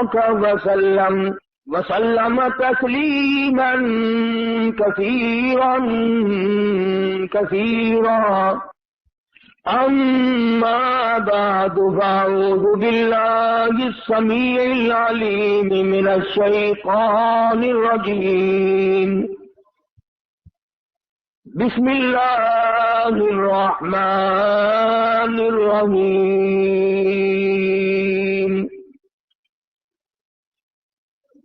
وبارك وسلم تسليما كثيرا كثيرا. أما بعد فأعوذ بالله السميع العليم من الشيطان الرجيم. بسم الله الرحمن الرحيم.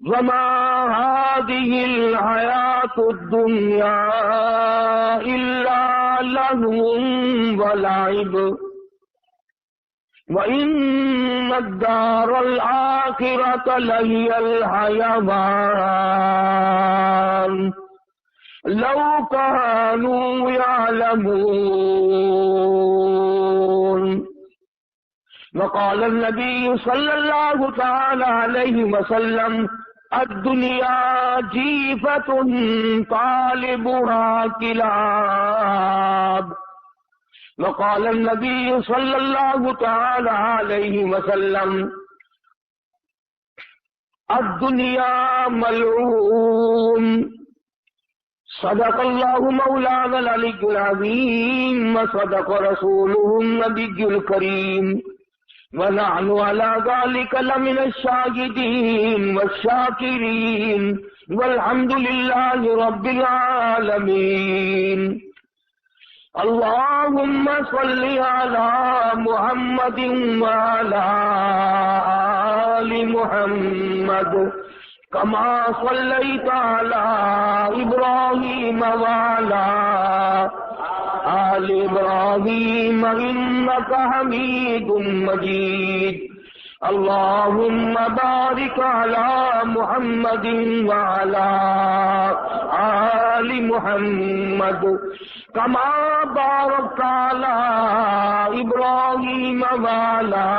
وما هذه الحياة الدنيا إلا لهو ولعب وإن الدار الآخرة لهي الحيوان لو كانوا يعلمون. وقال النبي صلى الله تعالى عليه وسلم الدنيا جيفة طالبها كلاب. وقال النبي صلى الله تعالى عليه وسلم الدنيا ملعون. صدق الله مولانا العلي العظيم وصدق رسوله النبي الكريم ونحن على ذلك لمن الشاهدين والشاكرين والحمد لله رب العالمين. اللهم صل على محمد وعلى آل محمد كما صليت على إبراهيم وعلى آل إبراهيم إنك حميد مجيد. اللهم بارك على محمد وعلى آل محمد كما باركت على إبراهيم وعلى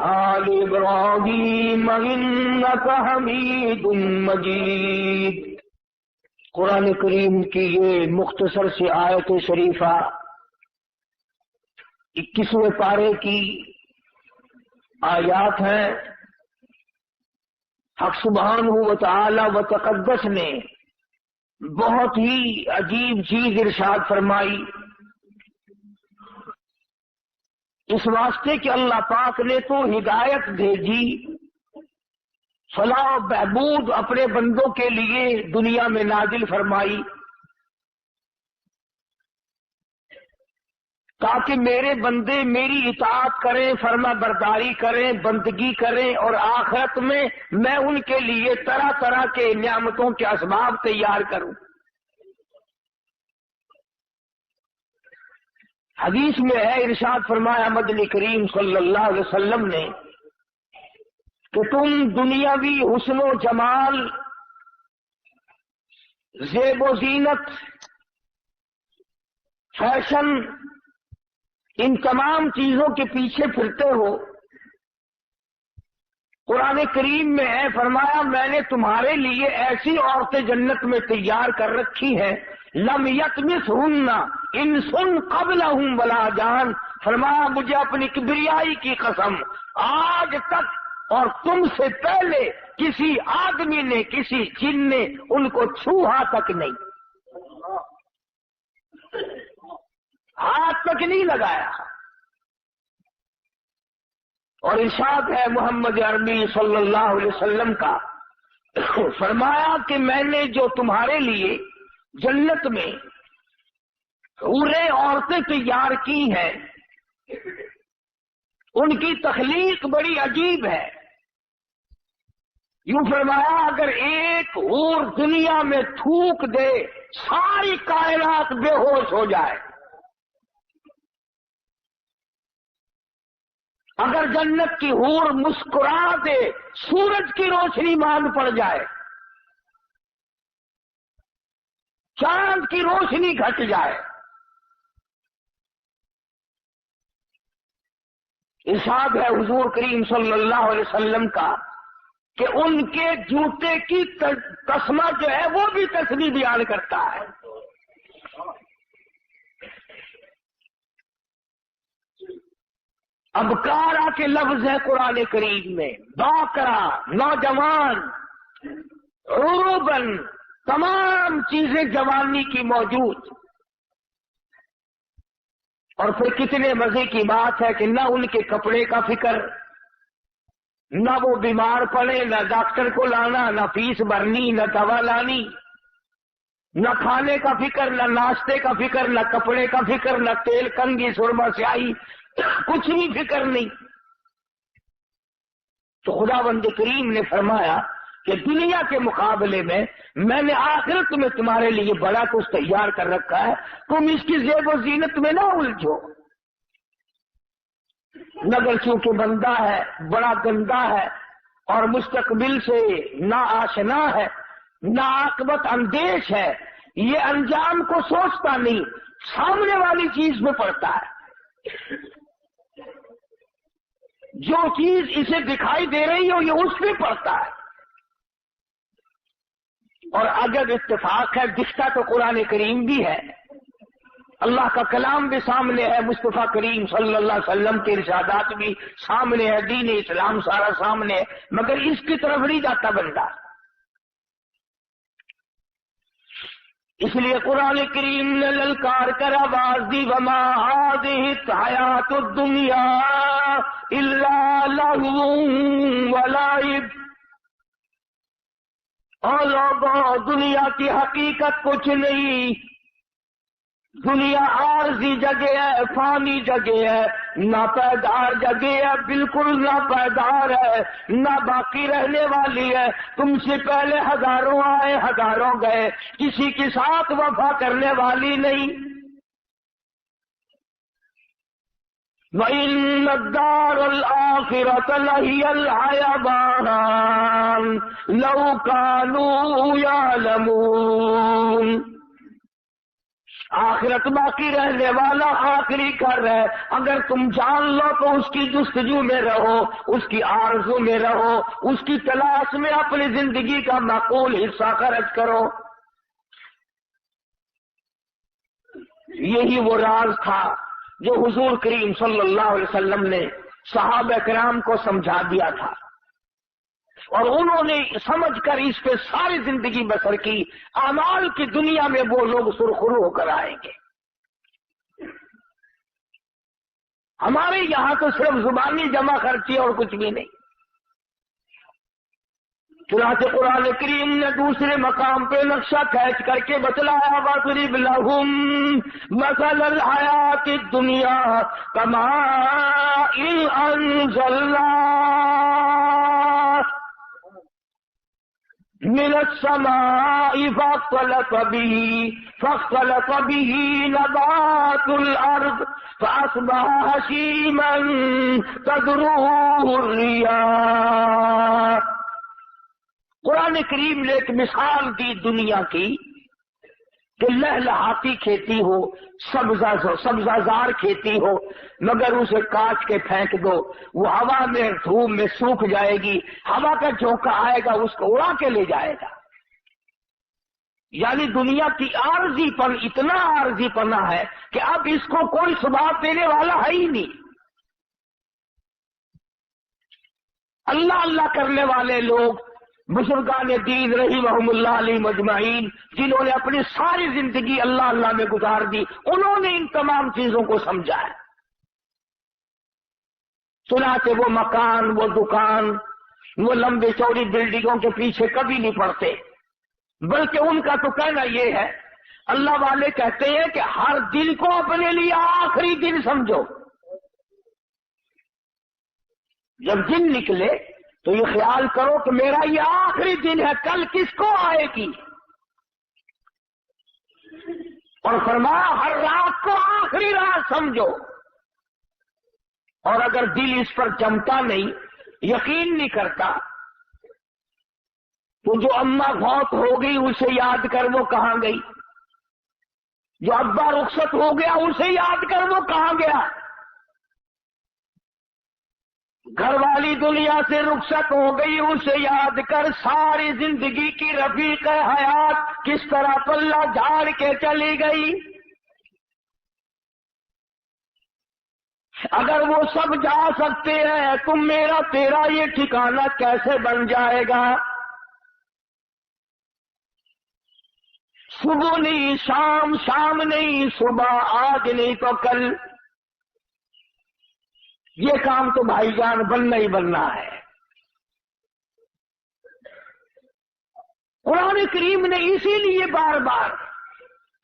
آل إبراهيم إنك حميد مجيد. قرآن کریم کی یہ مختصر سی آیت شریفہ 21ویں پارے کی آیات ہیں. حق سبحانہ و تعالی و تقدس نے بہت ہی عجیب چیز ارشاد فرمائی اس واسطے کہ اللہ پاک نے تو ہدایت بھیجی، فلاح و بہبود اپنے بندوں کے لیے دنیا میں نازل فرمائی تاکہ میرے بندے میری اطاعت کریں، فرما برداری کریں، بندگی کریں، اور آخرت میں میں ان کے لیے طرح طرح کے نعمتوں کے اسباب تیار کروں. حدیث میں ہے، ارشاد فرمایا مدنی کریم صلی اللہ علیہ وسلم نے کہ تم دنیاوی حسن و جمال، زیب و زینت، فیشن، ان تمام چیزوں کے پیچھے پھرتے ہو. قرآن کریم میں ہے، فرمایا میں نے تمہارے لیے ایسی عورتیں جنت میں تیار کر رکھی ہیں لم یطمثہن انس قبلہم ولا جان. فرمایا مجھے اپنی کبریائی کی قسم، آج تک اور تم سے پہلے کسی آدمی نے، کسی جن نے ان کو چھوہا تک نہیں، ہاتھ تک نہیں لگایا. اور ارشاد ہے محمد عربی صلی اللہ علیہ وسلم کا، فرمایا کہ میں نے جو تمہارے لیے جنت میں حوریں عورتیں تیار کی ہیں ان کی تخلیق بڑی عجیب ہے. یوں فرمایا اگر ایک حور دنیا میں تھوک دے ساری کائنات بے ہوش ہو جائے. اگر جنت کی حور مسکرا دے سورج کی روشنی ماند پڑ جائے، چاند کی روشنی گھٹ جائے. ارشاد ہے حضور کریم صلی اللہ علیہ وسلم کا کہ ان کے جوتے کی تسمہ جو ہے وہ بھی تسبیح بیان کرتا ہے. ابکارا کے لفظ ہے قرآن کریم میں، باکرا نوجوان، عروبن تمام چیزیں جوانی کی موجود. اور پھر کتنے مزے کی بات ہے کہ نہ ان کے کپڑے کا فکر، نہ وہ بیمار پڑے، نہ ڈاکٹر کو لانا، نہ فیس بھرنی، نہ دوا لانی، نہ کھانے کا فکر، نہ ناشتے کا فکر، نہ کپڑے کا فکر، نہ تیل کنگھی سرما سیاہی، کچھ بھی فکر نہیں. تو خداوند کریم نے فرمایا کہ دنیا کے مقابلے میں نے آخرت میں تمہارے لیے بڑا کچھ تیار کر رکھا ہے، تم اس کی زیب و زینت میں نہ الجھو. مگر چونکہ بندہ ہے بڑا گندا ہے اور مستقبل سے نا آشنا ہے، نا عاقبت اندیش ہے، یہ انجام کو سوچتا نہیں، سامنے والی چیز میں پڑتا ہے. جو چیز اسے دکھائی دے رہی ہو یہ اس میں پڑتا ہے. اور اگر اتفاق ہے دکھتا تو قرآن کریم بھی ہے، اللہ کا کلام بھی سامنے ہے، مصطفیٰ کریم صلی اللہ علیہ وسلم کے ارشادات بھی سامنے ہے، دین اسلام سارا سامنے ہے، مگر اس کی طرف نہیں جاتا بندہ. اس لیے قرآن کریم نے للکار کر آواز دی، وما هذه الحیات الدنیا الا لہو ولعب. اور لوگوں دنیا کی حقیقت کچھ نہیں، دنیا عارضی جگہ ہے، فانی جگہ ہے، ناپائیدار جگہ ہے، بالکل ناپائیدار ہے، نہ باقی رہنے والی ہے. تم سے پہلے ہزاروں آئے ہزاروں گئے، کسی کے ساتھ وفا کرنے والی نہیں. وَإِنَّ الدَّارَ الْآخِرَةَ لَهِيَ الْحَيَوَانُ لَوْ كَانُوا يَعْلَمُونَ. آخرت باقی رہنے والا آخری گھر ہے، اگر تم جان لو تو اس کی جستجو میں رہو، اس کی آرزو میں رہو، اس کی تلاش میں اپنی زندگی کا معقول حصہ خرچ کرو. یہی وہ راز تھا جو حضور کریم صلی اللہ علیہ وسلم نے صحابہ کرام کو سمجھا دیا تھا، اور انہوں نے سمجھ کر اس پہ ساری زندگی بسر کی. اعمال کی دنیا میں وہ لوگ سرخرو ہو کر آئیں گے. ہمارے یہاں تو صرف زبانی جمع خرچی اور کچھ بھی نہیں. چنانچہ قرآن کریم نے دوسرے مقام پہ نقشہ کھینچ کر کے بتلایا، وَاضْرِبْ لَهُم مَثَلَ الْحَيَاةِ الدُّنْيَا كَمَاءٍ أَنزَلْنَاهُ مِنَ السَّمَاءِ فَاخْتَلَطَ بِهِ نَبَاتُ الْأَرْضِ فَأَصْبَحَ هَشِيمًا تَذْرُوهُ الرِّيَاحُ. قرآن کریم نے ایک مثال دی دنیا کی کہ لہلہاتی کھیتی ہو، سبزہ زار کھیتی ہو، مگر اسے کاٹ کے پھینک دو، وہ ہوا میں دھوپ میں سوکھ جائے گی، ہوا کا جھونکا آئے گا اس کو اڑا کے لے جائے گا. یعنی دنیا کی عارضی پن اتنا عارضی پنا ہے کہ اب اس کو کوئی ثبات دینے والا ہے ہی نہیں. اللہ اللہ کرنے والے لوگ، بزرگان دین رحمہم اللہ علیہ مجمعین، جنہوں نے اپنی ساری زندگی اللہ اللہ میں گزار دی، انہوں نے ان تمام چیزوں کو سمجھا ہے. چنانچہ وہ مکان، وہ دکان، وہ لمبی چوڑی بلڈنگوں کے پیچھے کبھی نہیں پڑتے، بلکہ ان کا تو کہنا یہ ہے، اللہ والے کہتے ہیں کہ ہر دن کو اپنے لیے آخری دن سمجھو. جب دن نکلے تو یہ خیال کرو کہ میرا یہ آخری دن ہے، کل کس کو آئے گی. اور فرمایا ہر رات کو آخری رات سمجھو. اور اگر دل اس پر جمتا نہیں، یقین نہیں کرتا، تو جو اماں فوت ہو گئی اسے یاد کر وہ کہاں گئی، جو ابا رخصت ہو گیا اسے یاد کر وہ کہاں گیا، گھر والی دنیا سے رخصت ہو گئی اسے یاد کر، ساری زندگی کی رفیق حیات کس طرح پلہ جھاڑ کے چلی گئی. اگر وہ سب جا سکتے ہیں تو میرا تیرا یہ ٹھکانہ کیسے بن جائے گا؟ صبح نہیں شام، شام نہیں صبح، آج نہیں تو کل، یہ کام تو بھائی جان بننا ہی بننا ہے۔ قرآن کریم نے اسی لیے بار بار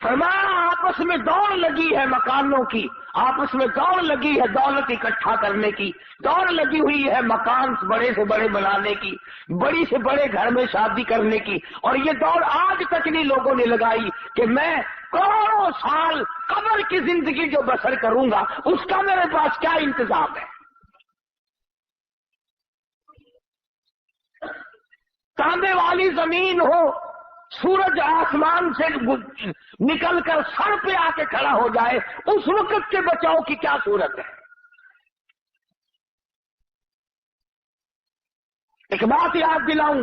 فرمایا آپس میں دوڑ لگی ہے مکانوں کی، آپس میں دوڑ لگی ہے دولت اکٹھا کرنے کی، دوڑ لگی ہوئی ہے مکان بڑے سے بڑے بنانے کی، بڑی سے بڑے گھر میں شادی کرنے کی، اور یہ دوڑ آج تک نہیں لوگوں نے لگائی کہ میں کروڑوں سال قبر کی زندگی جو بسر کروں گا اس کا میرے پاس کیا انتظام ہے۔ تانبے والی زمین ہو، سورج آسمان سے نکل کر سر پہ آ کے کھڑا ہو جائے، اس وقت کے بچاؤ کی کیا صورت ہے؟ ایک بات یاد دلاؤں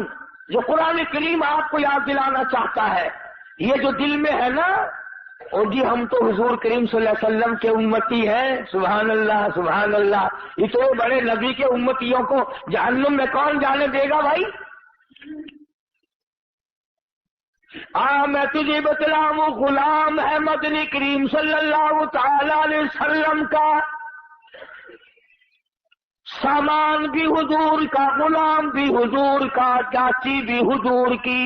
جو قرآن کریم آپ کو یاد دلانا چاہتا ہے، یہ جو دل میں ہے نا، اور جی ہم تو حضور کریم صلی اللہ علیہ وسلم کے امتی ہیں، سبحان اللہ سبحان اللہ، اتنے بڑے نبی کے امتیوں کو جہنم میں کون جانے دے گا بھائی؟ میں تجھے بتلاؤں، غلام ہے مدنی کریم صلی اللہ تعالی علیہ وسلم کا، سامان بھی حضور کا، غلام بھی حضور کا، چاچی بھی حضور کی،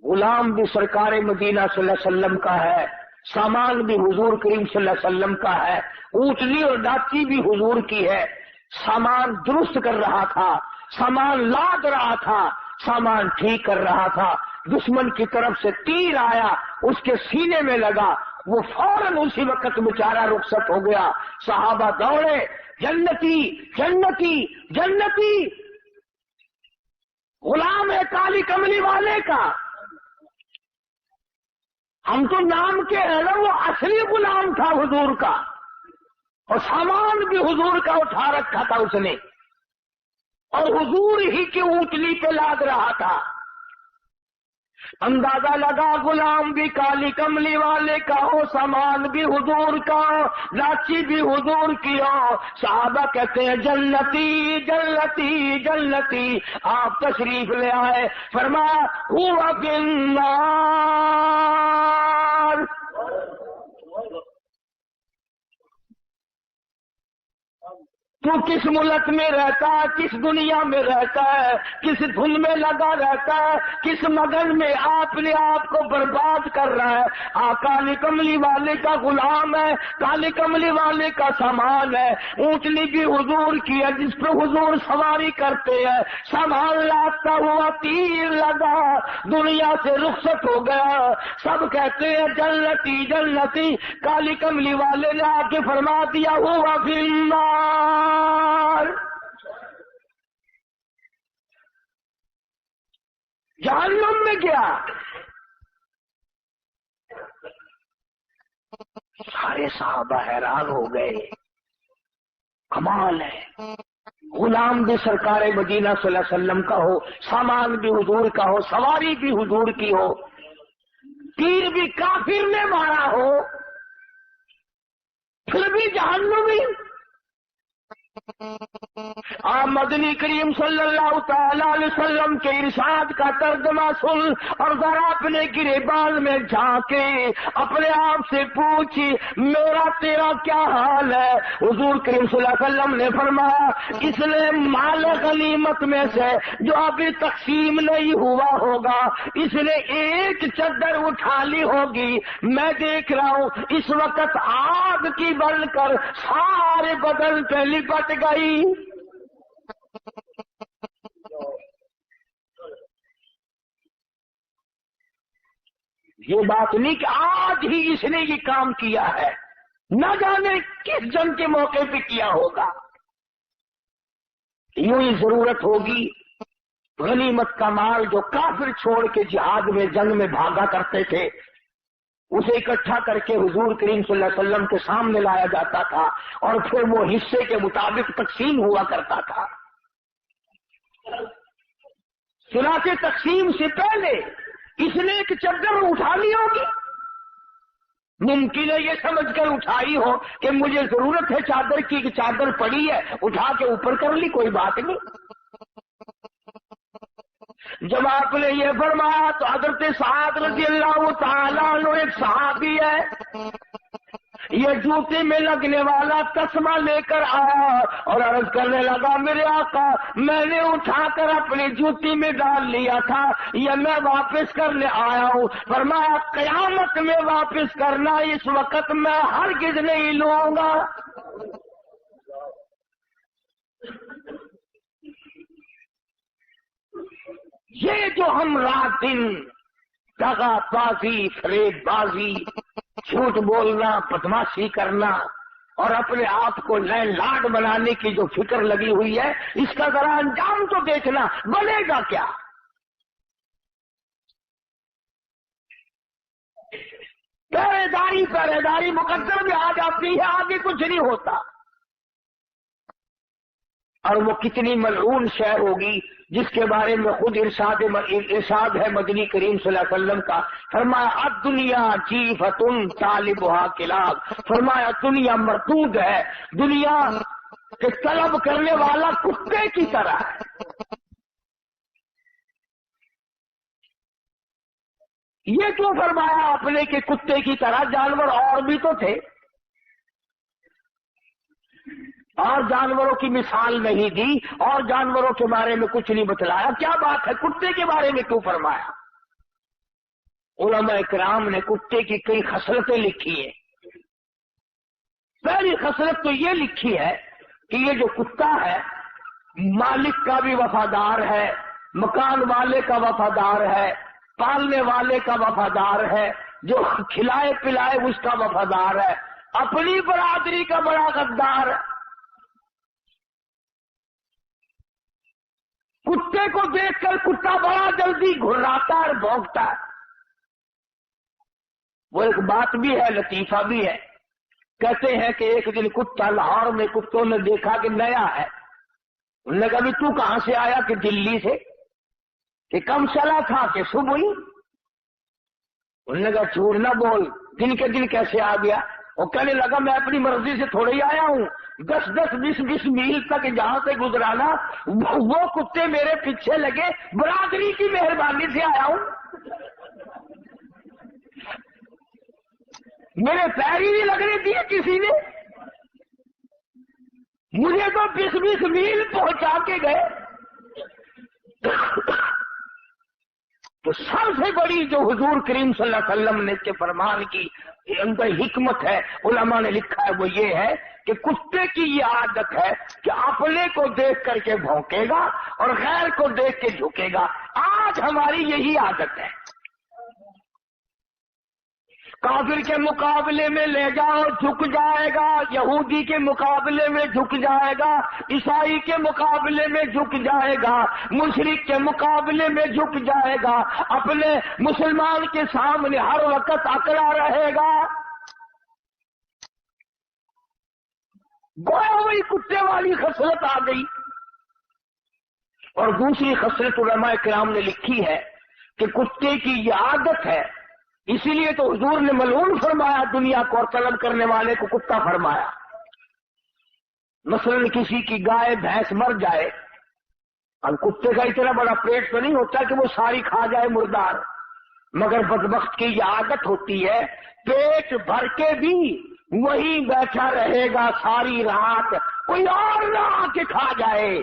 غلام بھی سرکار مدینہ صلی اللہ علیہ وسلم کا ہے، سامان بھی حضور کریم صلی اللہ علیہ وسلم کا ہے، اونٹنی اور ڈاچی بھی حضور کی ہے۔ سامان درست کر رہا تھا، سامان لاد رہا تھا، سامان ٹھیک کر رہا تھا، دشمن کی طرف سے تیر آیا، اس کے سینے میں لگا، وہ فوراً اسی وقت بیچارہ رخصت ہو گیا۔ صحابہ دوڑے، جنتی جنتی جنتی، غلام ہے کالی کملی والے کا، ہم تو نام کے ہیں نا، وہ اصلی غلام تھا حضور کا، اور سامان بھی حضور کا اٹھا رکھا تھا اس نے، اور حضور ہی کی اونٹنی پہ لاد رہا تھا۔ اندازہ لگا غلام بھی کالی کملی والے کا ہو، سامان بھی حضور کا ہو، لاچی بھی حضور کی ہو۔ صحابہ کہتے ہیں جنتی جنتی جنتی، آپ تشریف لے آئے، فرمایا ہوا بالنار، تو کس ملک میں رہتا ہے، کس دنیا میں رہتا ہے، کس دھن میں لگا رہتا ہے، کس مگن میں اپنے آپ کو برباد کر رہا ہے۔ کالی کملی والے کا غلام ہے، کالی کملی والے کا سامان ہے، اونٹنی بھی حضور کی ہے جس پہ حضور سواری کرتے ہیں، سامان لاتا ہوا تیر لگا، دنیا سے رخصت ہو گیا۔ سب کہتے ہیں جنتی جنتی، کالی کملی والے نے آ کے فرما دیا ہوا فی النار، جہنم میں گیا۔ سارے صحابہ حیران ہو گئے، کمال ہے، غلام بھی سرکار مدینہ صلی اللہ علیہ وسلم کا ہو، سامان بھی حضور کا ہو، سواری بھی حضور کی ہو، تیر بھی کافر نے مارا ہو، پھر بھی جہنمی۔ مدنی کریم صلی اللہ تعالی علیہ وسلم کے ارشاد کا ترجمہ سن، اور ذرا اپنے گریبان میں جھانکے اپنے آپ سے پوچھ، میرا تیرا کیا حال ہے؟ حضور کریم صلی اللہ علیہ وسلم نے فرمایا، اس نے مال غنیمت میں سے جو ابھی تقسیم نہیں ہوا ہوگا، اس نے ایک چادر اٹھا لی ہوگی، میں دیکھ رہا ہوں اس وقت آگ کی بن کر سارے بدن پہ لپٹ گئی۔ یہ بات نہیں کہ آج ہی اس نے یہ کام کیا ہے، نہ جانے کس جنگ کے موقع پہ کیا ہوگا۔ یوں ہی ضرورت ہوگی غنیمت کا مال جو کافر چھوڑ کے جہاد میں جنگ میں بھاگا کرتے تھے، اسے اکٹھا کر کے حضور کریم صلی اللہ علیہ وسلم کے سامنے لایا جاتا تھا، اور پھر وہ حصے کے مطابق تقسیم ہوا کرتا تھا۔ چنانچہ تقسیم سے پہلے اس نے ایک چادر اٹھا لی ہوگی، ممکن ہے یہ سمجھ کر اٹھائی ہو کہ مجھے ضرورت ہے چادر کی کہ چادر پڑی ہے اٹھا کے اوپر کر لی، کوئی بات نہیں۔ جب آپ نے یہ فرمایا تو حضرت سعد رضی اللہ تعالیٰ عنہ ایک صحابی ہے، یہ جوتے میں لگنے والا تسمہ لے کر آیا اور عرض کرنے لگا میرے آقا میں نے اٹھا کر اپنی جوتی میں ڈال لیا تھا، یہ میں واپس کرنے آیا ہوں۔ فرمایا قیامت میں واپس کرنا، اس وقت میں ہرگز نہیں لوں گا۔ یہ جو ہم رات دن دغا بازی، فریب بازی، جھوٹ بولنا، بدماشی کرنا اور اپنے آپ کو نئے لاڈ بنانے کی جو فکر لگی ہوئی ہے، اس کا ذرا انجام تو دیکھنا، بنے گا کیا؟ پہرے داری مقدر میں آ جاتی ہے، آگے کچھ نہیں ہوتا۔ اور وہ کتنی ملعون شے ہوگی جس کے بارے میں خود ارشاد ہے مدنی کریم صلی اللہ علیہ وسلم کا، فرمایا الدنیا جیفتن طالبھا کلاب، فرمایا دنیا مردود ہے، دنیا کے طلب کرنے والا کتے کی طرح ہے۔ یہ کیوں فرمایا آپ نے کہ کتے کی طرح؟ جانور اور بھی تو تھے، اور جانوروں کی مثال نہیں دی اور جانوروں کے بارے میں کچھ نہیں بتلایا، کیا بات ہے کتے کے بارے میں کیوں فرمایا؟ علماء کرام نے کتے کی کئی خصلتیں لکھی ہیں۔ پہلی خصلت تو یہ لکھی ہے کہ یہ جو کتا ہے مالک کا بھی وفادار ہے، مکان والے کا وفادار ہے، پالنے والے کا وفادار ہے، جو کھلائے پلائے اس کا وفادار ہے، اپنی برادری کا بڑا غدار ہے۔ کتے کو دیکھ کر کتا بڑا جلدی گھراتا اور بھونکتا ہے۔ وہ ایک بات بھی ہے، لطیفہ بھی ہے۔ کہتے ہیں کہ ایک دن کتا لاہور میں کتوں نے دیکھا کہ نیا ہے، انہوں نے کہا بھی تو کہاں سے آیا؟ کہ دلی سے۔ کہ کم چلا تھا؟ کہ صبح ہی۔ انہوں نے کہا جھوٹ نہ بول، دن کے دن کیسے آ گیا؟ وہ کہنے لگا میں اپنی مرضی سے تھوڑے ہی آیا ہوں، 10-20 میل تک جہاں سے گزرانا وہ کتے میرے پیچھے لگے، برادری کی مہربانی سے آیا ہوں، میرے پیر ہی نہیں لگنے دیے کسی نے، مجھے تو 20 میل پہنچا کے گئے۔ تو سب سے بڑی جو حضور کریم صلی اللہ علیہ وسلم نے کے فرمان کی اندر حکمت ہے، علماء نے لکھا ہے، وہ یہ ہے کہ کتے کی یہ عادت ہے کہ اپنے کو دیکھ کر کے بھونکے گا اور غیر کو دیکھ کے جھکے گا۔ آج ہماری یہی عادت ہے، کافر کے مقابلے میں لے جاؤ جھک جائے گا، یہودی کے مقابلے میں جھک جائے گا، عیسائی کے مقابلے میں جھک جائے گا، مشرک کے مقابلے میں جھک جائے گا، اپنے مسلمان کے سامنے ہر وقت اکڑا رہے گا۔ گویا وہی کتے والی خصلت آ گئی۔ اور دوسری خصلت علماء کرام نے لکھی ہے کہ کتے کی یہ عادت ہے، اسی لیے تو حضور نے ملعون فرمایا دنیا کو اور طلب کرنے والے کو کتا فرمایا۔ مثلا کسی کی گائے بھینس مر جائے، اب کتے کا اتنا بڑا پیٹ تو نہیں ہوتا کہ وہ ساری کھا جائے مردار، مگر بدبخت کی یہ عادت ہوتی ہے پیٹ بھر کے بھی وہی بیٹھا رہے گا ساری رات، کوئی اور نہ آ کے کھا جائے،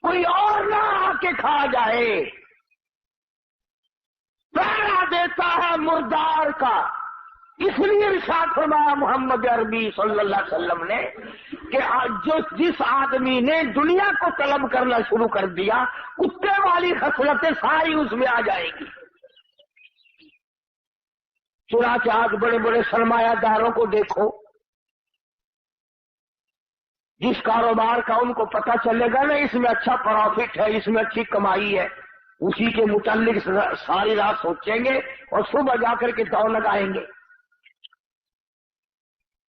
کوئی اور نہ آ کے کھا جائے، پہرا دیتا ہے مردار کا۔ اس لیے ارشاد فرمایا محمد عربی صلی اللہ علیہ وسلم نے کہ جس آدمی نے دنیا کو طلب کرنا شروع کر دیا، کتے والی خصلتیں ساری اس میں آ جائے گی۔ چنانچہ آج بڑے بڑے سرمایہ داروں کو دیکھو، جس کاروبار کا ان کو پتہ چلے گا نا اس میں اچھا پروفٹ ہے، اس میں اچھی کمائی ہے، اسی کے متعلق ساری رات سوچیں گے اور صبح جا کر کے دوڑ لگائیں گے۔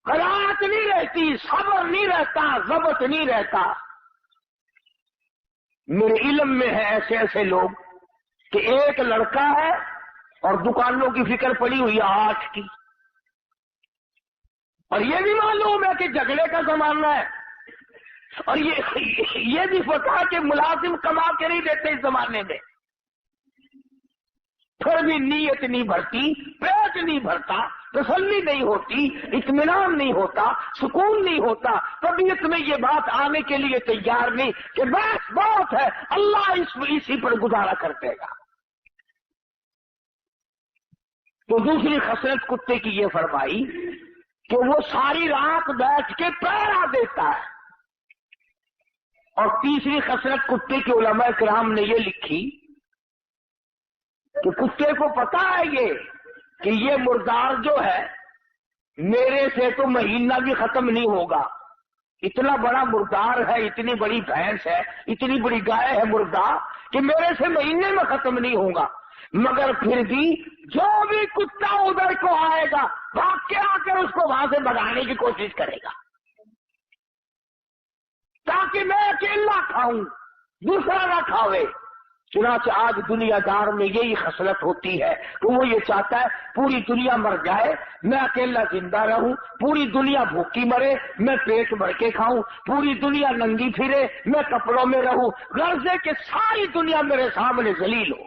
قناعت نہیں رہتی، صبر نہیں رہتا، ضبط نہیں رہتا۔ میرے علم میں ہے ایسے ایسے لوگ کہ ایک لڑکا ہے اور دکانوں کی فکر پڑی ہوئی 8 کی، اور یہ بھی معلوم ہے کہ جھگڑے کا زمانہ ہے، اور یہ بھی پتا ہے کہ ملازم کما کے نہیں دیتے اس زمانے میں، پھر بھی نیت نہیں بھرتی، پیٹ نہیں بھرتا، تسلی نہیں ہوتی، اطمینان نہیں ہوتا، سکون نہیں ہوتا، طبیعت میں یہ بات آنے کے لیے تیار نہیں کہ بس بہت ہے، اللہ اسی پر گزارا کر دے گا۔ تو دوسری خصلت کتے کی یہ فرمائی کہ وہ ساری رات بیٹھ کے پہرا دیتا ہے، اور تیسری خصلت کتے کے علماء کرام نے یہ لکھی کہ کتے کو پتا ہے کہ یہ مردار جو ہے میرے سے تو مہینہ بھی ختم نہیں ہوگا، اتنا بڑا مردار ہے، اتنی بڑی بھینس ہے، اتنی بڑی گائے ہے مردار کہ میرے سے مہینے میں ختم نہیں ہوگا، مگر پھر بھی جو بھی کتا ادھر کو آئے گا بھاگ کے آ کر اس کو وہاں سے بھگانے کی کوشش کرے گا تاکہ میں اکیلا کھاؤں، دوسرا نہ کھاوے۔ چنانچہ آج دنیا دار میں یہی خصلت ہوتی ہے کہ وہ یہ چاہتا ہے پوری دنیا مر جائے، میں اکیلا زندہ رہوں، پوری دنیا بھوکی مرے، میں پیٹ بھر کے کھاؤں، پوری دنیا ننگی پھرے، میں کپڑوں میں رہوں، غرض ہے کہ ساری دنیا میرے سامنے ذلیل ہو۔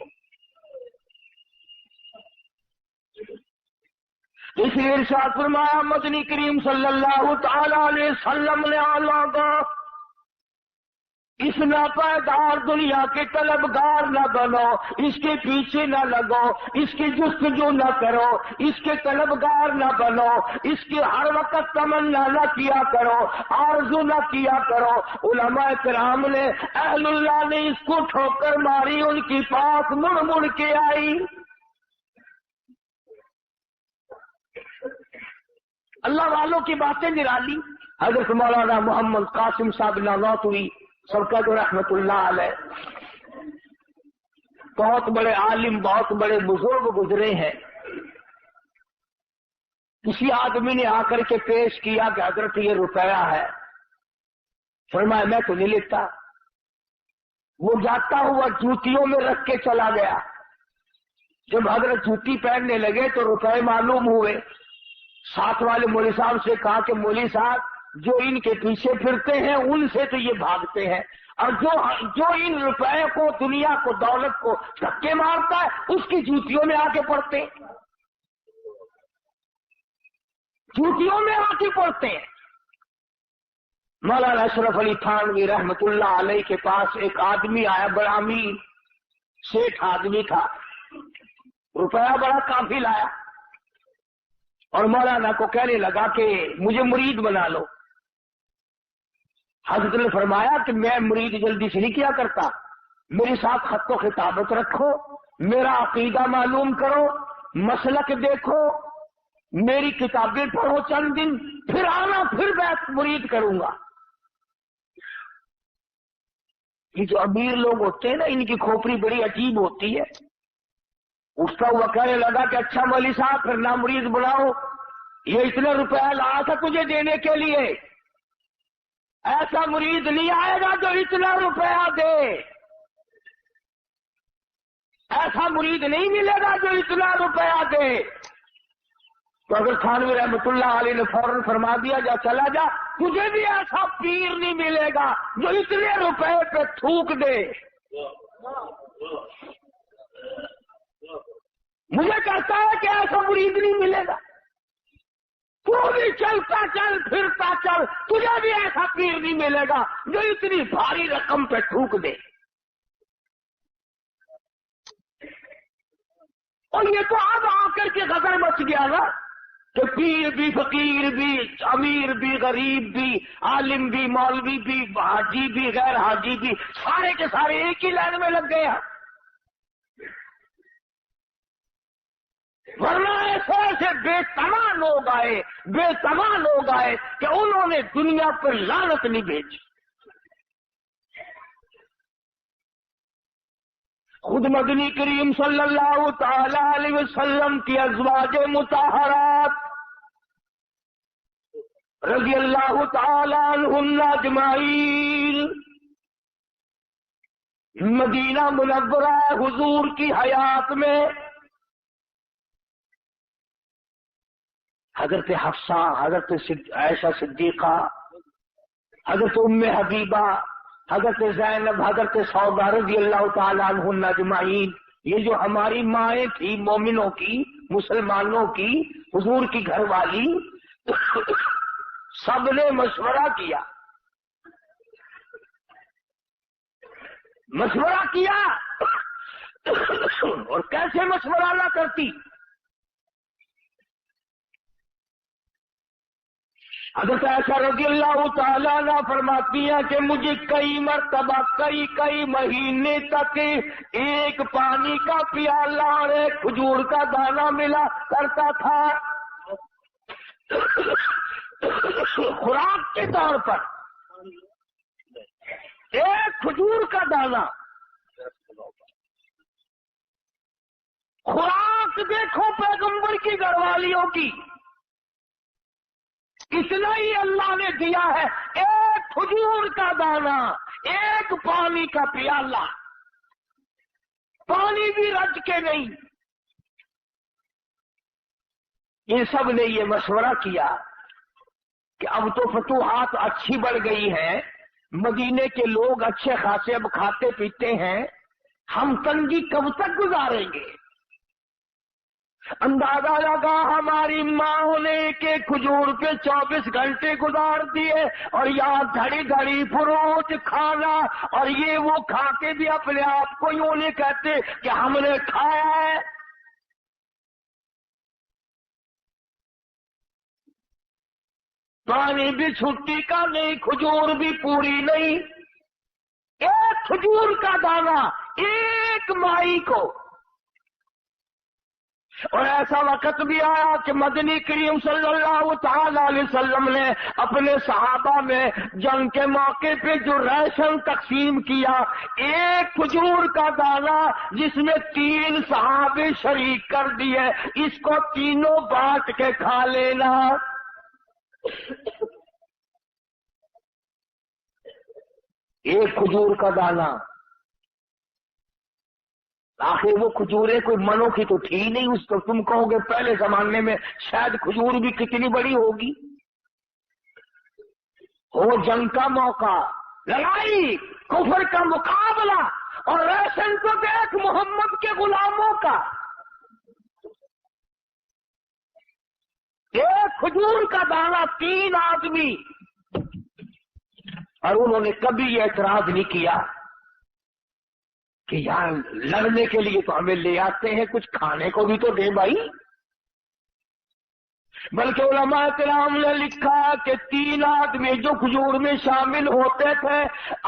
اس لیے ارشاد فرمایا مدنی کریم صلی اللہ تعالی علیہ وسلم نے اعلیٰ اس ناپائیدار دنیا کے طلبگار نہ بنو، اس کے پیچھے نہ لگو، اس کی جستجو نہ کرو، اس کے طلبگار نہ بنو، اس کی ہر وقت تمنا نہ کیا کرو، آرزو نہ کیا کرو۔ علماء کرام نے، اہل اللہ نے اس کو ٹھوکر ماری، ان کی پاس مڑ مڑ کے آئی۔ اللہ والوں کی باتیں نرالی۔ حضرت مولانا محمد قاسم صاحب نانوتوی سرکت رحمت اللہ علیہ بہت بڑے عالم، بہت بڑے بزرگ گزرے ہیں۔ کسی آدمی نے آ کر کے پیش کیا کہ حضرت یہ روپیہ ہے، فرمایا میں تو نہیں لیتا۔ وہ جاتا ہوا جوتیوں میں رکھ کے چلا گیا۔ جب حضرت جوتی پہننے لگے تو روپے معلوم ہوئے۔ ساتھ والے مولوی صاحب سے کہا کہ مولوی صاحب جو ان کے پیچھے پھرتے ہیں ان سے تو یہ بھاگتے ہیں، اور جو ان روپے کو، دنیا کو، دولت کو دھکے مارتا ہے اس کی جوتیوں میں آ کے پڑتے ہیں، جوتیوں میں آ کے پڑتے ہیں۔ مولانا اشرف علی تھانوی رحمت اللہ علیہ کے پاس ایک آدمی آیا، بڑا امیر سیٹھ آدمی تھا، روپیہ بڑا کافی لایا، اور مولانا کو کہنے لگا کہ مجھے مرید بنا لو۔ حضرت نے فرمایا کہ میں مرید جلدی سے نہیں کیا کرتا، میرے ساتھ خط و خطابت رکھو، میرا عقیدہ معلوم کرو، مسلک دیکھو، میری کتابیں پڑھو چند دن، پھر آنا، پھر میں مرید کروں گا۔ یہ جو امیر لوگ ہوتے ہیں نا، ان کی کھوپڑی بڑی عجیب ہوتی ہے۔ اس کا وہ کہنے لگا کہ اچھا مولوی صاحب پھر نہ مرید بناؤ، یہ اتنے روپیہ لایا تھا تجھے دینے کے لیے، ایسا مرید نہیں آئے گا جو اتنا روپیہ دے، ایسا مرید نہیں ملے گا جو اتنا روپیہ دے۔ تو اگر تھانوی رحمت اللہ علیہ نے فوراً فرما دیا جا چلا جا، تجھے بھی ایسا پیر نہیں ملے گا جو اتنے روپے پہ تھوک دے۔ مجھے کہتا ہے کہ ایسا مرید نہیں ملے گا، تو بھی چلتا چل، پھرتا چل، تجھے بھی ایسا پیر نہیں ملے گا جو اتنی بھاری رقم پہ تھوک دے۔ اور یہ تو اب آ کر کے غدر مچ گیا نا کہ پیر بھی، فقیر بھی، امیر بھی، غریب بھی، عالم بھی، مولوی بھی، حاجی بھی، غیر حاجی بھی، سارے کے سارے ایک ہی لائن میں لگ گئے۔ ورنہ ایسے ایسے بے تمام لوگ آئے، بے تمام لوگ آئے کہ انہوں نے دنیا پر لعنت نہیں بھیجی۔ خود مدنی کریم صلی اللہ تعالی علیہ وسلم کی ازواج مطہرات رضی اللہ تعالی عنہن اجمعین مدینہ منورہ حضور کی حیات میں حضرت حفصہ، حضرت عائشہ صدیقہ، حضرت ام حبیبہ، حضرت زینب، حضرت سودا رضی اللہ تعالیٰ عنہن اجمعین، یہ جو ہماری مائیں تھی مومنوں کی، مسلمانوں کی، حضور کی گھر والی، سب نے مشورہ کیا، اور کیسے مشورہ نہ کرتی؟ حضرت عائشہ رضی اللہ تعالیٰ عنہ فرماتی ہیں کہ مجھے کئی مرتبہ کئی مہینے تک ایک پانی کا پیالہ اور ایک کھجور کا دانہ ملا کرتا تھا خوراک کے طور پر، ایک کھجور کا دانہ خوراک دیکھو پیغمبر کی گھر والیوں کی، اتنا ہی اللہ نے دیا ہے، ایک کھجور کا دانہ، ایک پانی کا پیالہ، پانی بھی رج کے نہیں۔ ان سب نے یہ مشورہ کیا کہ اب تو فتوحات اچھی بڑھ گئی ہیں، مدینے کے لوگ اچھے خاصے اب کھاتے پیتے ہیں، ہم تنگی کب تک گزاریں گے؟ اندازہ لگا ہماری ماں نے کہ کھجور پہ 24 گھنٹے گزار دیے، اور یہاں گھڑی گھڑی فروٹ کھانا، اور یہ وہ کھا کے بھی اپنے آپ کو یوں نہیں کہتے کہ ہم نے کھایا ہے۔ پانی بھی چھٹی کا نہیں، کھجور بھی پوری نہیں، ایک کھجور کا دانہ ایک مائی کو۔ اور ایسا وقت بھی آیا کہ مدنی کریم صلی اللہ تعالی علیہ وسلم نے اپنے صحابہ میں جنگ کے موقع پہ جو راشن تقسیم کیا، ایک کھجور کا دانہ جس میں 3 صحابے شریک کر دیے، اس کو تینوں بانٹ کے کھا لینا۔ ایک کھجور کا دانہ، آخر وہ کھجوریں کوئی منوں کی تو تھی نہیں، اس کو تم کہو گے پہلے زمانے میں شاید کھجور بھی کتنی بڑی ہوگی۔ ہو جنگ کا موقع، لڑائی، کفر کا مقابلہ، اور راشن کو دیکھ محمد کے غلاموں کا، ایک کھجور کا دانہ 3 آدمی، اور انہوں نے کبھی یہ اعتراض نہیں کیا کہ یار لڑنے کے لیے تو ہمیں لے آتے ہیں، کچھ کھانے کو بھی تو دیں بھائی۔ بلکہ علماء کرام نے لکھا کہ 3 آدمی جو کھجور میں شامل ہوتے تھے،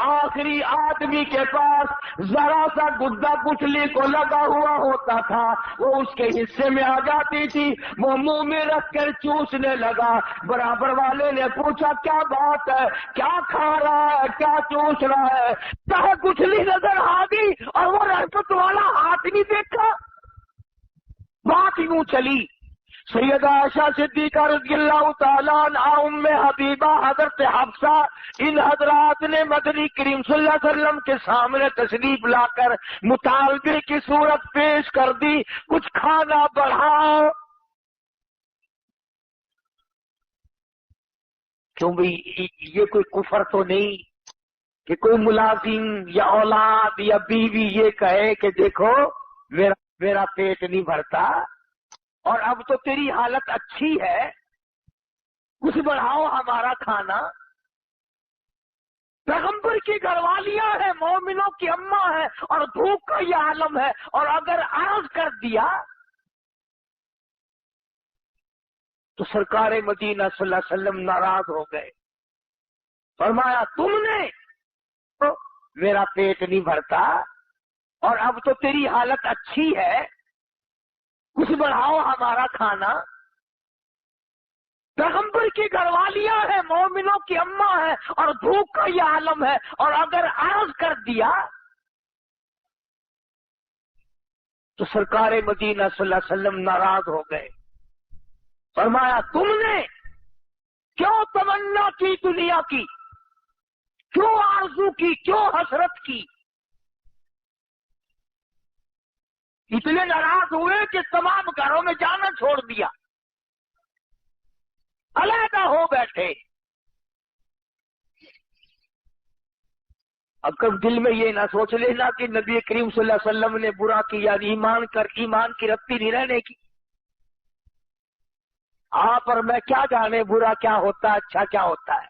آخری آدمی کے پاس ذرا سا گدا پچھلی کو لگا ہوا ہوتا تھا، وہ اس کے حصے میں آ جاتی تھی، وہ منہ میں رکھ کر چوسنے لگا۔ برابر والے نے پوچھا کیا بات ہے، کیا کھا رہا ہے، کیا چوس رہا ہے؟ چاہے کچھلی نظر آ گئی اور وہ رحمت والا ہاتھ نہیں دیکھا۔ بات یوں چلی، سیدہ عائشہ صدیقہ رضی اللہ تعالیٰ عنہ، ام حبیبہ، حضرت حفصہ، ان حضرات نے مدنی کریم صلی اللہ علیہ وسلم کے سامنے تشریف لا کر مطالبے کی صورت پیش کر دی، کچھ کھانا بڑھاؤ۔ کیوں بھئی یہ کوئی کفر تو نہیں کہ کوئی ملازم یا اولاد یا بیوی یہ کہے کہ دیکھو میرا پیٹ نہیں بھرتا اور اب تو تیری حالت اچھی ہے، کچھ بڑھاؤ ہمارا کھانا۔ پیغمبر کی گھر والیاں ہیں، مومنوں کی اماں ہیں، اور بھوک کا یہ عالم ہے، اور اگر عرض کر دیا تو سرکار مدینہ صلی اللہ علیہ وسلم ناراض ہو گئے، فرمایا تم نے تو میرا پیٹ نہیں بھرتا اور اب تو تیری حالت اچھی ہے، کچھ بڑھاؤ ہمارا کھانا۔ پیغمبر کی گھر والیاں ہیں، مومنوں کی اماں ہیں، اور بھوک کا یہ عالم ہے، اور اگر عرض کر دیا تو سرکار مدینہ صلی اللہ علیہ وسلم ناراض ہو گئے، فرمایا تم نے کیوں تمنا کی دنیا کی، کیوں آرزو کی، کیوں حسرت کی؟ اتنے ناراض ہوئے کہ تمام گھروں میں جانا چھوڑ دیا۔ علیحدہ ہو بیٹھے۔ اب کب دل میں یہ نہ سوچ لینا کہ نبی کریم صلی اللہ علیہ وسلم نے برا کیا، ایمان کی رتی نہیں رہنے کی۔ آپ اور میں کیا جانے برا کیا ہوتا ہے، اچھا کیا ہوتا ہے۔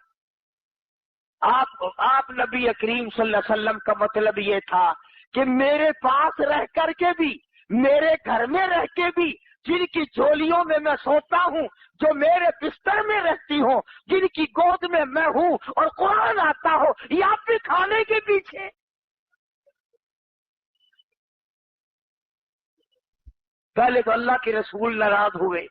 آپ نبی کریم صلی اللہ علیہ وسلم کا مطلب یہ تھا کہ میرے پاس رہ کر کے بھی، میرے گھر میں رہ کے بھی، جن کی جھولیوں میں سوتا ہوں، جو میرے بستر میں رہتی ہوں، جن کی گود میں ہوں اور قرآن آتا ہو، یا پھر کھانے کے پیچھے۔ پہلے تو اللہ کے رسول ناراض ہوئے،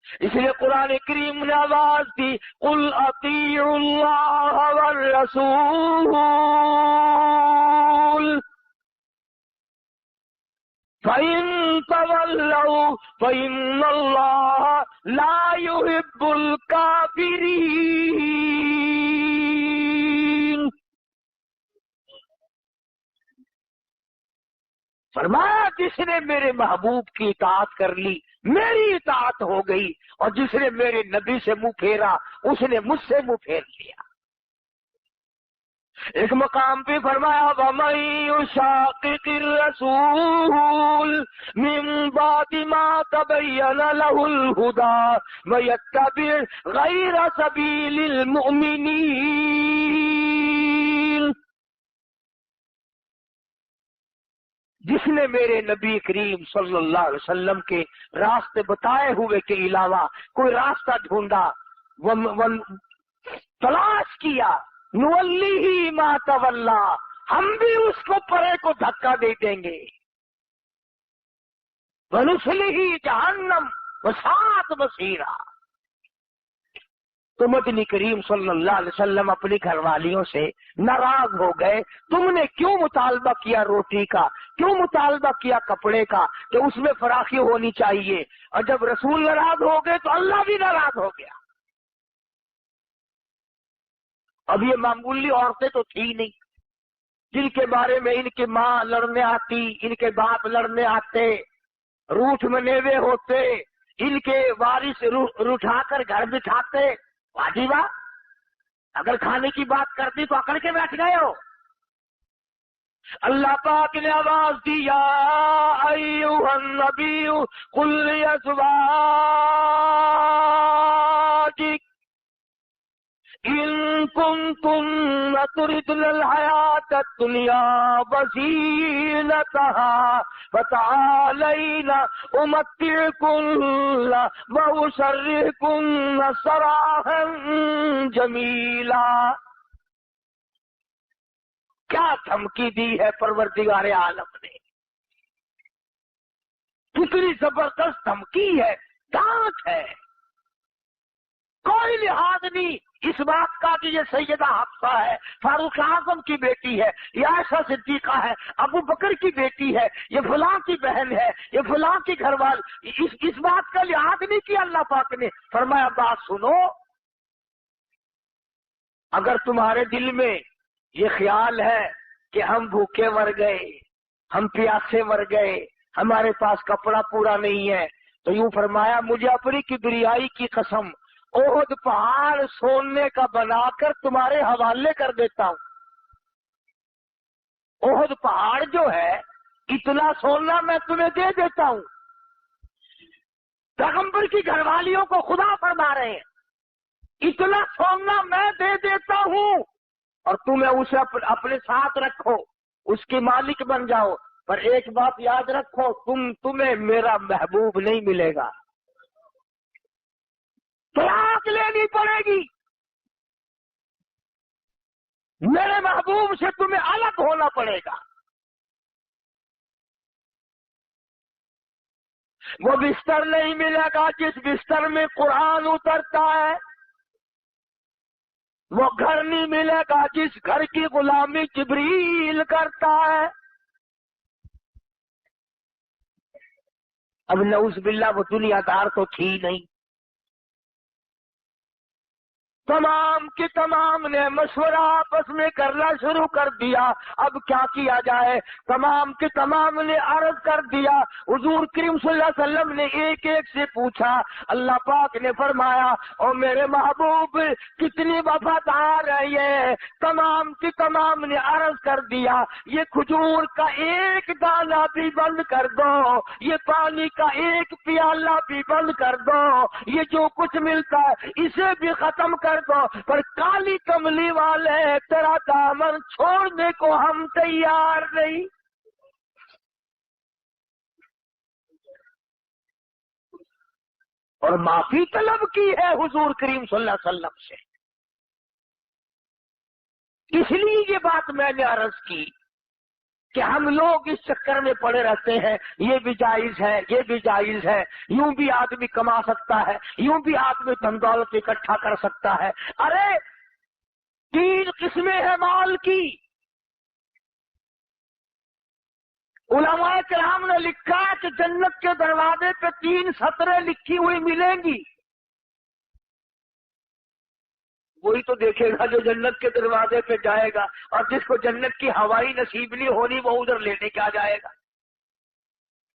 اس لیے قرآن کریم نے آواز دی، قل اطیعوا اللہ والرسول فَإِن تَوَلَّوْا فَإِنَّ اللَّهَ لَا يُحِبُّ الْكَافِرِينَ۔ فرمایا جس نے میرے محبوب کی اطاعت کر لی، میری اطاعت ہو گئی، اور جس نے میرے نبی سے منہ پھیرا، اس نے مجھ سے منہ پھیر لیا۔ ایک مقام پہ فرمایا وَمَن يُشَاقِقِ الرَّسُولَ مِن بَعْدِ مَا تَبَيَّنَ لَهُ الْهُدَى وَيَتَّبِعْ غَيْرَ سَبِيلِ الْمُؤْمِنِينَ۔ جس نے میرے نبی کریم صلی اللہ علیہ وسلم کے راستے بتائے ہوئے کے علاوہ کوئی راستہ ڈھونڈا، تلاش کیا، نولیہ ما تولا، ہم بھی اس کو پرے کو دھکا دے دیں گے، ونصلہ جہنم وساءت مصیرا۔ تو مدنی کریم صلی اللہ علیہ وسلم اپنی گھر والیوں سے ناراض ہو گئے، تم نے کیوں مطالبہ کیا روٹی کا، کیوں مطالبہ کیا کپڑے کا، کہ اس میں فراخی ہونی چاہیے، اور جب رسول ناراض ہو گئے تو اللہ بھی ناراض ہو گیا۔ اب یہ معمولی عورتیں تو تھی نہیں جن کے بارے میں ان کی ماں لڑنے آتی، ان کے باپ لڑنے آتے، روٹھ منیوے ہوتے، ان کے وارث روٹھا کر گھر بٹھاتے، واجبہ اگر کھانے کی بات کرتی تو اکڑ کے بیٹھ گئے ہو۔ اللہ پاک نے آواز دی، یا ایھا النبی قل لازواجک ان کنتن تردن الحیاۃ الدنیا وزینتہا فتعالین امتعکن واسرحکن سراحا جمیلا۔ کیا دھمکی دی ہے پروردگار عالم نے، کتنی زبردست دھمکی ہے، ڈانٹ ہے۔ کوئی لحاظ نہیں اس بات کا کہ یہ سیدہ حفصہ ہے، فاروق اعظم کی بیٹی ہے، یہ عائشہ صدیقہ ہے، ابو بکر کی بیٹی ہے، یہ فلاں کی بہن ہے، یہ فلاں کی گھر وال، اس بات کا لحاظ نہیں کیا۔ اللہ پاک نے فرمایا بات سنو، اگر تمہارے دل میں یہ خیال ہے کہ ہم بھوکے مر گئے، ہم پیاسے مر گئے، ہمارے پاس کپڑا پورا نہیں ہے، تو یوں فرمایا مجھے اپنی کبریائی کی قسم، احد پہاڑ سونے کا بنا کر تمہارے حوالے کر دیتا ہوں۔ احد پہاڑ جو ہے اتنا سونا میں تمہیں دے دیتا ہوں۔ پیغمبر کی گھر والیوں کو خدا فرما رہے ہیں، اتنا سونا میں دے دیتا ہوں اور تمہیں اسے اپنے ساتھ رکھو، اس کے مالک بن جاؤ، پر ایک بات یاد رکھو، تمہیں میرا محبوب نہیں ملے گا، طلاق لینی پڑے گی، میرے محبوب سے تمہیں الگ ہونا پڑے گا۔ وہ بستر نہیں ملے گا جس بستر میں قرآن اترتا ہے، وہ گھر نہیں ملے گا جس گھر کی غلامی جبریل کرتا ہے۔ اب نعوذ باللہ وہ دنیا دار تو تھی نہیں، تمام کی تمام نے مشورہ آپس میں کرنا شروع کر دیا، اب کیا کیا جائے؟ تمام کے تمام نے عرض کر دیا، حضور کریم صلی اللہ علیہ وسلم نے ایک ایک سے پوچھا، اللہ پاک نے فرمایا او میرے محبوب کتنی وفادار ہے یہ؟ تمام کی تمام نے عرض کر دیا، یہ کھجور کا ایک دانہ بھی بند کر دو، یہ پانی کا ایک پیالہ بھی بند کر دو، یہ جو کچھ ملتا ہے اسے بھی ختم کر دو، پر کالی کملی والے تیرا دامن چھوڑنے کو ہم تیار نہیں۔ اور معافی طلب کی ہے حضور کریم صلی اللہ علیہ وسلم سے۔ اس لیے یہ بات میں نے عرض کی کہ ہم لوگ اس چکر میں پڑے رہتے ہیں، یہ بھی جائز ہے، یہ بھی جائز ہے، یوں بھی آدمی کما سکتا ہے، یوں بھی آدمی دھن دولت اکٹھا کر سکتا ہے۔ ارے 3 قسمیں ہیں مال کی۔ علماء کرام نے لکھا کہ جنت کے دروازے پہ 3 سطریں لکھی ہوئی ملیں گی، وہی تو دیکھے گا جو جنت کے دروازے پہ جائے گا، اور جس کو جنت کی ہوائی نصیب نہیں ہونی وہ ادھر لینے کیا جائے گا،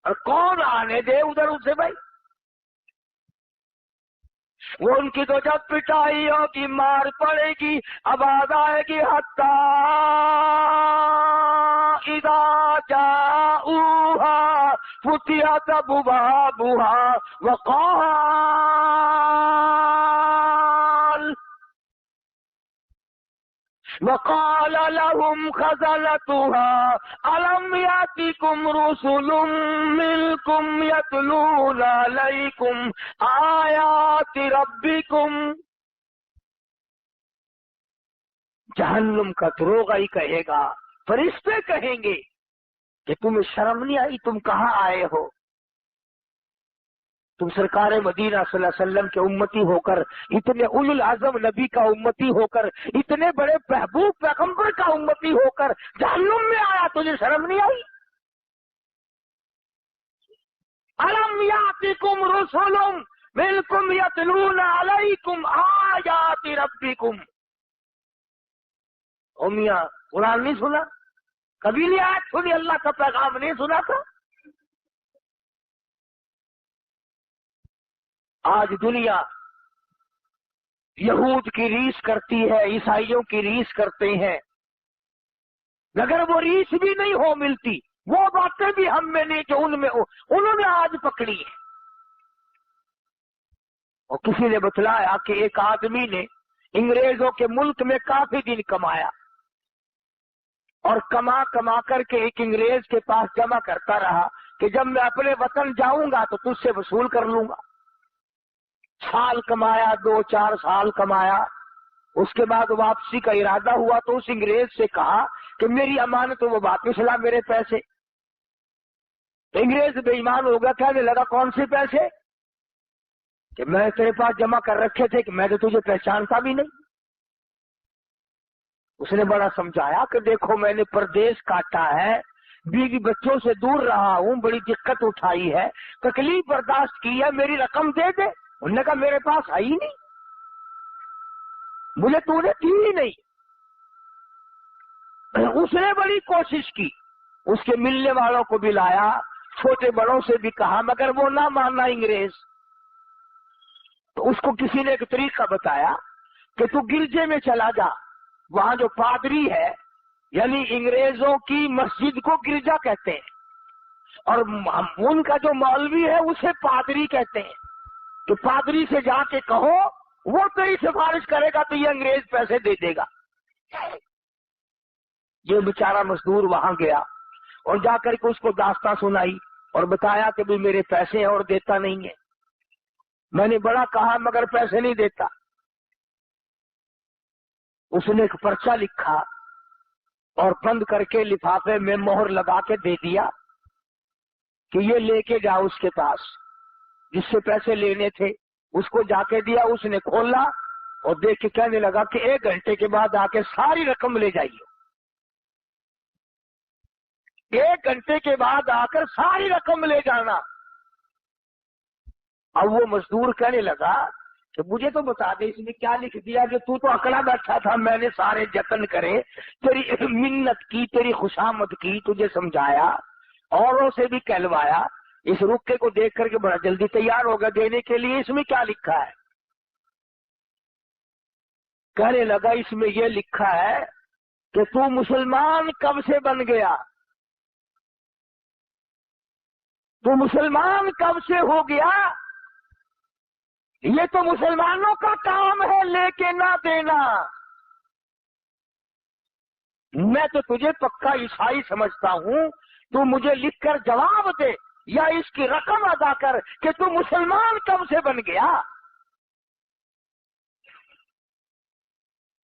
اور کون آنے دے ادھر اسے بھائی؟ وہ ان کی تو جب پٹائی ہوگی، مار پڑے گی، آواز آئے گی حتی اذا جاؤہا فتحت ابوابہا وقال لهم خزنتها ألم يأتكم رسل منكم يتلون عليكم آيات ربكم۔ جہنم کا دروغہ ہی کہے گا، فرشتے کہیں گے کہ تمہیں شرم نہیں آئی، تم کہاں آئے ہو؟ تم سرکار مدینہ صلی اللہ علیہ وسلم کے امتی ہو کر، اتنے اولو العزم نبی کا امتی ہو کر، اتنے بڑے محبوب پیغمبر کا امتی ہو کر جہنم میں آیا، تجھے شرم نہیں آئی؟ الم یاتکم رسل منکم یتلون علیکم آیات ربکم۔ او میاں قرآن نہیں سنا؟ کبھی نہیں آیت سنی؟ اللہ کا پیغام نہیں سنا تھا؟ آج دنیا یہود کی ریس کرتی ہے، عیسائیوں کی ریس کرتے ہیں، اگر وہ ریس بھی نہیں ہو ملتی، وہ باتیں بھی ہم میں نہیں جو ان میں ہو، انہوں نے آج پکڑی ہے۔ اور کسی نے بتلایا کہ ایک آدمی نے انگریزوں کے ملک میں کافی دن کمایا، اور کما کما کر کے ایک انگریز کے پاس جمع کرتا رہا کہ جب میں اپنے وطن جاؤں گا تو تجھ سے وصول کر لوں گا۔ سال کمایا، 2-4 سال کمایا، اس کے بعد واپسی کا ارادہ ہوا تو اس انگریز سے کہا کہ میری امانت وہ واپس لا میرے پیسے۔ تو انگریز بے ایمان ہو گیا، کہنے لگا کون سے پیسے؟ کہ میں تیرے پاس جمع کر رکھے تھے کہ میں تو تجھے پہچانتا بھی نہیں۔ اس نے بڑا سمجھایا کہ دیکھو میں نے پردیس کاٹا ہے، بیوی بچوں سے دور رہا ہوں، بڑی دقت اٹھائی ہے، تکلیف برداشت کی ہے، میری رقم دے دے۔ انہوں نے کہا میرے پاس آئی نہیں، مجھے تو نے دی ہی نہیں۔ اس نے بڑی کوشش کی، اس کے ملنے والوں کو بھی لایا، چھوٹے بڑوں سے بھی کہا، مگر وہ نہ ماننا انگریز۔ تو اس کو کسی نے ایک طریقہ بتایا کہ تو گرجے میں چلا جا، وہاں جو پادری ہے، یعنی انگریزوں کی مسجد کو گرجا کہتے ہیں، اور ان کا جو مولوی ہے اسے پادری کہتے ہیں، تو پادری سے جا کے کہو، وہ تیری سفارش کرے گا تو یہ انگریز پیسے دے دے گا۔ یہ بیچارہ مزدور وہاں گیا اور جا کر کے اس کو داستان سنائی اور بتایا کہ بھی میرے پیسے ہیں اور دیتا نہیں ہے، میں نے بڑا کہا مگر پیسے نہیں دیتا۔ اس نے ایک پرچہ لکھا اور بند کر کے لفافے میں مہر لگا کے دے دیا کہ یہ لے کے جاؤ اس کے پاس، جس سے پیسے لینے تھے اس کو جا کے دیا۔ اس نے کھولا اور دیکھ کے کہنے لگا کہ 1 گھنٹے کے بعد آ کے ساری رقم لے جائیے۔ 1 گھنٹے کے بعد آ کر ساری رقم لے جانا۔ اب وہ مزدور کہنے لگا تو مجھے تو بتا دے اس میں کیا لکھ دیا کہ تو اکڑا بیٹھا تھا، میں نے سارے جتن کرے، تیری منت کی، تیری خوشامد کی، تجھے سمجھایا، اوروں سے بھی کہلوایا، اس رکے کو دیکھ کر کے بڑا جلدی تیار ہوگا دینے کے لیے، اس میں کیا لکھا ہے؟ کہنے لگا اس میں یہ لکھا ہے کہ تو مسلمان کب سے بن گیا، تو مسلمان کب سے ہو گیا، یہ تو مسلمانوں کا کام ہے لے کے نہ دینا، میں تو تجھے پکا عیسائی سمجھتا ہوں، تو مجھے لکھ کر جواب دے یا اس کی رقم ادا کر کہ تو مسلمان کب سے بن گیا۔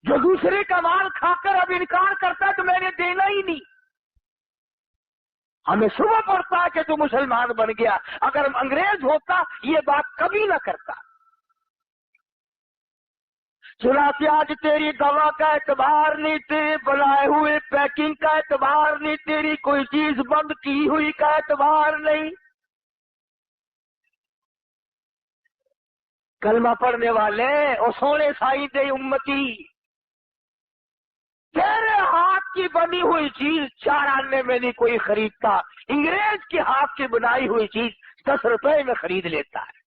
جو دوسرے کا مال کھا کر اب انکار کرتا ہے تو میں نے دینا ہی نہیں، ہمیں صبح پڑتا ہے کہ تو مسلمان بن گیا، اگر انگریز ہوتا یہ بات کبھی نہ کرتا۔ چنانچہ آج تیری دوا کا اعتبار نہیں، تیرے بنائے ہوئے پیکنگ کا اعتبار نہیں، تیری کوئی چیز بند کی ہوئی کا اعتبار نہیں۔ کلمہ پڑھنے والے اور سونے سائی دے امتی، تیرے ہاتھ کی بنی ہوئی چیز 4 آنے میں نہیں کوئی خریدتا، انگریز کے ہاتھ کی بنائی ہوئی چیز 10 روپے میں خرید لیتا ہے۔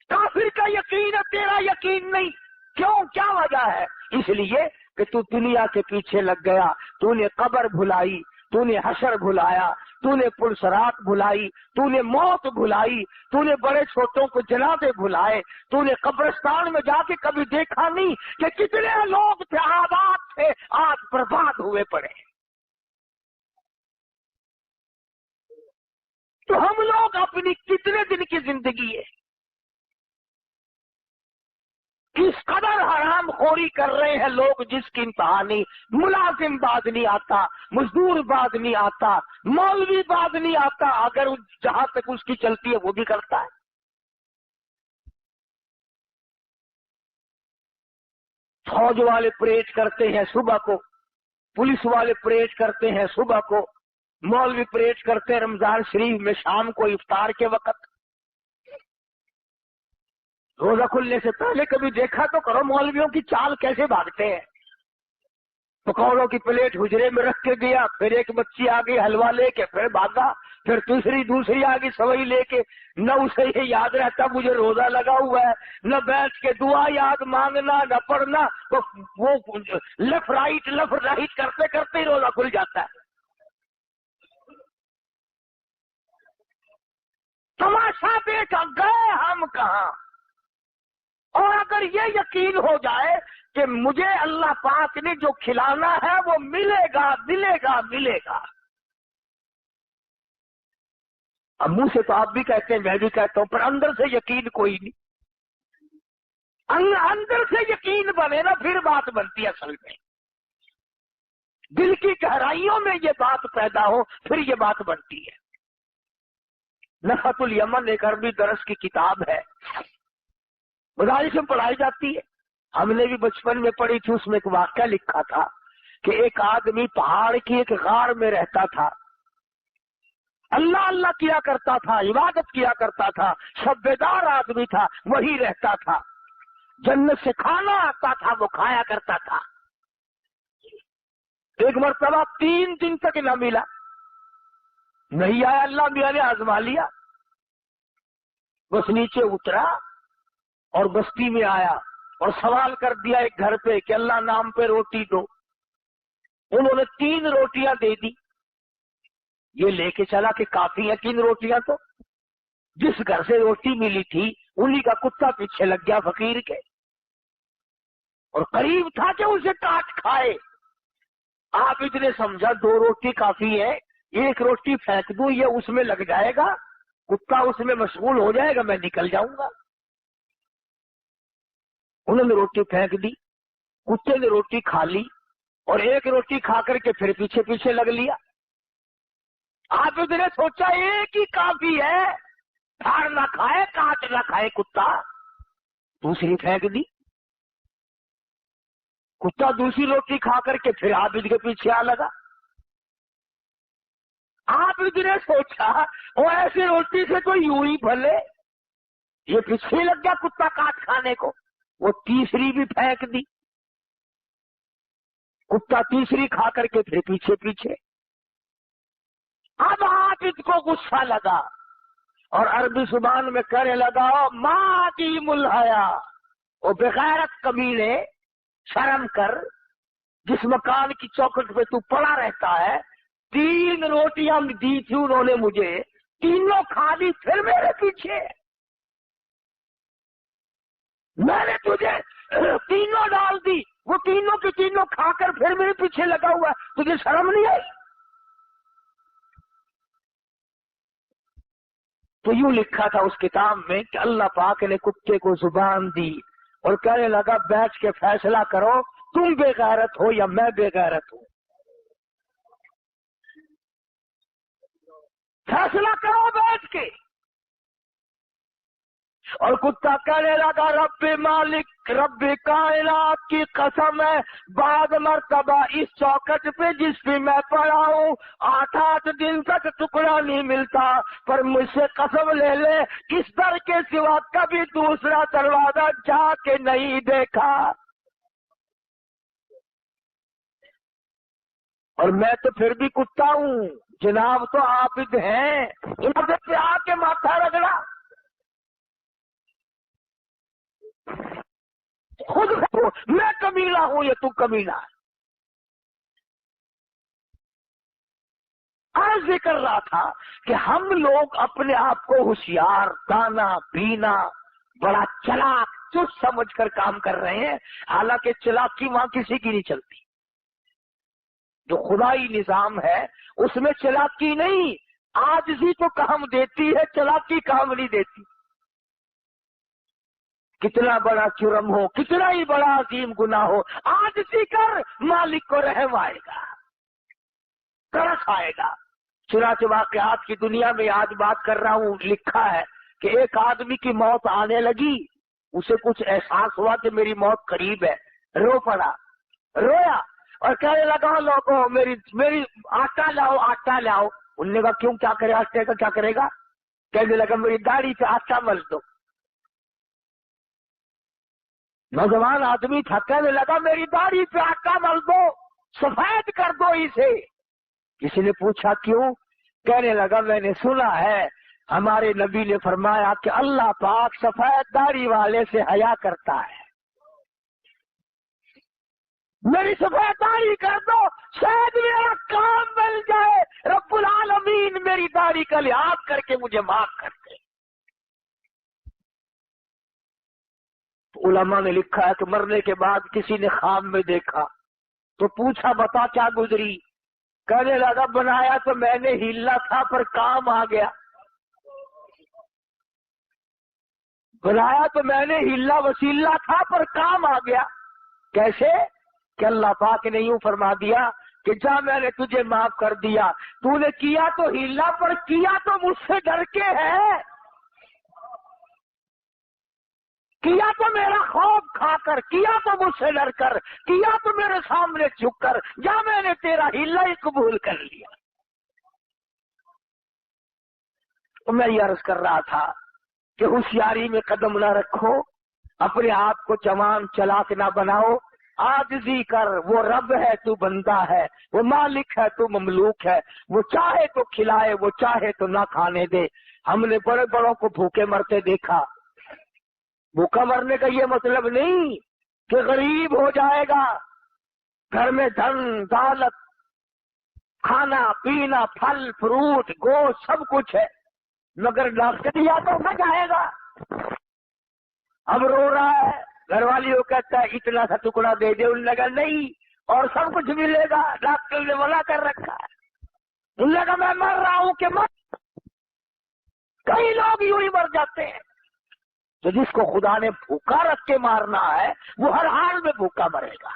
کافر کا یقین ہے، تیرا یقین نہیں، کیوں؟ کیا وجہ ہے؟ اس لیے کہ تو دنیا کے پیچھے لگ گیا، تو نے قبر بھلائی، تو نے حشر بھلایا، تو نے پلسرات بھلائی، تو نے موت بھلائی، تو نے بڑے چھوٹوں کو جنازے بھلائے، تو نے قبرستان میں جا کے کبھی دیکھا نہیں کہ کتنے لوگ تھے آباد تھے آج برباد ہوئے پڑے۔ تو ہم لوگ اپنی کتنے دن کی زندگی ہے کس قدر حرام خوری کر رہے ہیں لوگ، جس کی انتہا نہیں۔ ملازم بعد نہیں آتا، مزدور بعد نہیں آتا، مولوی بعد نہیں آتا، اگر جہاں تک اس کی چلتی ہے وہ بھی کرتا ہے۔ فوج والے پریڈ کرتے ہیں صبح کو، پولیس والے پریڈ کرتے ہیں صبح کو، مولوی پریڈ کرتے ہیں رمضان شریف میں شام کو افطار کے وقت۔ روزہ کھلنے سے پہلے کبھی دیکھا تو کرو مولویوں کی چال کیسے بھاگتے ہیں۔ پکوڑوں کی پلیٹ حجرے میں رکھ کے دیا، پھر ایک بچی آ گئی حلوہ لے کے، پھر بھاگا، پھر دوسری آ گئی سوئی لے کے، نہ اسے یہ یاد رہتا مجھے روزہ لگا ہوا ہے، نہ بیٹھ کے دعا یاد مانگنا، نہ پڑھنا، وہ لیفٹ رائٹ کرتے کرتے ہی روزہ کھل جاتا ہے۔ تماشا دیکھا گئے ہم کہاں؟ اور اگر یہ یقین ہو جائے کہ مجھے اللہ پاک نے جو کھلانا ہے وہ ملے گا ملے گا ملے گا، اب منہ سے تو آپ بھی کہتے ہیں میں بھی کہتا ہوں، پر اندر سے یقین کوئی نہیں۔ اندر سے یقین بنے نا پھر بات بنتی ہے، اصل میں دل کی گہرائیوں میں یہ بات پیدا ہو پھر یہ بات بنتی ہے۔ نخت الیمن ایک عربی درس کی کتاب ہے، مدارس میں پڑھائی جاتی ہے، ہم نے بھی بچپن میں پڑھی تھی۔ اس میں ایک واقعہ لکھا تھا کہ ایک آدمی پہاڑ کی ایک غار میں رہتا تھا، اللہ اللہ کیا کرتا تھا، عبادت کیا کرتا تھا، شبیدار آدمی تھا، وہی رہتا تھا، جنت سے کھانا آتا تھا وہ کھایا کرتا تھا۔ ایک مرتبہ 3 دن تک نہ ملا، نہیں آیا، اللہ میاں نے آزما لیا، بس نیچے اترا اور بستی میں آیا اور سوال کر دیا ایک گھر پہ کہ اللہ نام پہ روٹی دو۔ انہوں نے 3 روٹیاں دے دی، یہ لے کے چلا کہ کافی ہے 3 روٹیاں تو۔ جس گھر سے روٹی ملی تھی انہی کا کتا پیچھے لگ گیا فقیر کے، اور قریب تھا کہ اسے کاٹ کھائے۔ آپ اتنے سمجھا 2 روٹی کافی ہے، 1 روٹی پھینک دوں یہ اس میں لگ جائے گا، کتا اس میں مشغول ہو جائے گا، میں نکل جاؤں گا۔ انہوں نے روٹی پھینک دی، کتے نے روٹی کھا لی اور 1 روٹی کھا کر کے پھر پیچھے پیچھے لگ لیا۔ آپ نے سوچا ایک ہی کافی ہے، پھاڑ نہ کھائے کاٹ نہ کھائے کتا، دوسری پھینک دی۔ کتا دوسری روٹی کھا کر کے پھر عابد کے پیچھے آ لگا۔ آپ نے سوچا وہ ایسی روٹی سے تو یوں ہی بھلے، یہ پیچھے لگ گیا کتا کاٹ کھانے کو، وہ تیسری بھی پھینک دی، کتا تیسری کھا کر کے پھر پیچھے پیچھے۔ اب عابد کو غصہ لگا اور عربی زبان میں کہنے لگا ما دیم الحیا، وہ بغیرت کمینے، شرم کر، جس مکان کی چوکھٹ پہ تو پڑا رہتا ہے، 3 روٹیاں دی تھی انہوں نے مجھے، تینوں کھا لی، پھر میرے پیچھے۔ میں نے تجھے تینوں ڈال دی، وہ تینوں کی تینوں کھا کر پھر میرے پیچھے لگا ہوا ہے، تجھے شرم نہیں آئی؟ تو یوں لکھا تھا اس کتاب میں کہ اللہ پاک نے کتے کو زبان دی اور کہنے لگا بیٹھ کے فیصلہ کرو، تم بے غیرت ہو یا میں بے غیرت ہوں، فیصلہ کرو بیٹھ کے۔ اور کتا کہنے لگا رب مالک، رب کائنات کی قسم ہے، بعد مرتبہ اس چوکٹ پہ جس پہ میں پڑا ہوں 8 دن تک ٹکڑا نہیں ملتا، پر مجھ سے قسم لے لے اس در کے سوا کبھی دوسرا دروازہ جا کے نہیں دیکھا، اور میں تو پھر بھی کتا ہوں، جناب تو عابد ہیں، ادھر سے آ کے ماتھا رگڑا، خود میں کمینہ ہوں یا تو کمینہ ہے۔ آج ذکر رہا تھا کہ ہم لوگ اپنے آپ کو ہوشیار، دانا، بینا، بڑا چلاک، چست سمجھ کر کام کر رہے ہیں، حالانکہ چلاکی وہاں کسی کی نہیں چلتی۔ جو خدائی نظام ہے اس میں چلاکی نہیں، عاجزی تو کام دیتی ہے، چلاکی کام نہیں دیتی۔ کتنا بڑا جرم ہو، کتنا ہی بڑا عظیم گناہ ہو، عاجزی کر، مالک کو رحم آئے گا، ترس آئے گا۔ چنانچہ واقعات کی دنیا میں آج بات کر رہا ہوں، لکھا ہے کہ ایک آدمی کی موت آنے لگی، اسے کچھ احساس ہوا کہ میری موت قریب ہے، رو پڑا، رویا اور کہنے لگا لوگوں میری آٹا لاؤ، آٹا لاؤ۔ انہوں نے کہا کیوں، کیا کرے آٹے کا، کیا کرے گا؟ کہنے لگا میری داڑھی پہ آٹا مل دو۔ نوجوان آدمی تھا، کہنے لگا میری داڑھی پہ آٹا مل دو، سفید کر دو اسے۔ کسی نے پوچھا کیوں؟ کہنے لگا میں نے سنا ہے ہمارے نبی نے فرمایا کہ اللہ پاک سفید داڑھی والے سے حیا کرتا ہے، میری سفید داڑھی کر دو، شاید میرا کام مل جائے، رب العالمین میری داڑھی کا لحاظ کر کے مجھے معاف کر دے۔ علماء نے لکھا ہے کہ مرنے کے بعد کسی نے خواب میں دیکھا تو پوچھا بتا کیا گزری؟ کہنے لگا بنایا تو میں نے ہیلا تھا پر کام آ گیا، بنایا تو میں نے ہیلا وسیلہ تھا پر کام آ گیا۔ کیسے؟ کہ اللہ پاک نے یوں فرما دیا کہ جا میں نے تجھے معاف کر دیا، تو نے کیا تو ہیلا پر کیا تو مجھ سے ڈر کے ہے، کیا تو میرا خوف کھا کر، کیا تو مجھ سے ڈر کر، کیا تو میرے سامنے جھک کر، یا میں نے تیرا ہیلا ہی قبول کر لیا۔ تو میں یہ عرض کر رہا تھا کہ ہوشیاری میں قدم نہ رکھو، اپنے آپ کو جوان چلاک نہ بناؤ، عاجزی کر، وہ رب ہے تو بندہ ہے، وہ مالک ہے تو مملوک ہے، وہ چاہے تو کھلائے، وہ چاہے تو نہ کھانے دے۔ ہم نے بڑے بڑوں کو بھوکے مرتے دیکھا، بھوکا مرنے کا یہ مطلب نہیں کہ غریب ہو جائے گا، گھر میں دھن دولت، کھانا پینا، پھل فروٹ، گوشت سب کچھ ہے، مگر ڈاکٹر یا تو نہ جائے گا۔ اب رو رہا ہے، گھر والی وہ کہتا ہے اتنا سا ٹکڑا دے دے، انہوں نے کہا نہیں اور سب کچھ ملے گا، ڈاکٹر نے منع کر رکھا ہے۔ انہوں نے کہا میں مر رہا ہوں کہ مر، کئی لوگ یوں ہی مر جاتے ہیں۔ تو جس کو خدا نے بھوکا رکھ کے مارنا ہے وہ ہر حال میں بھوکا مرے گا،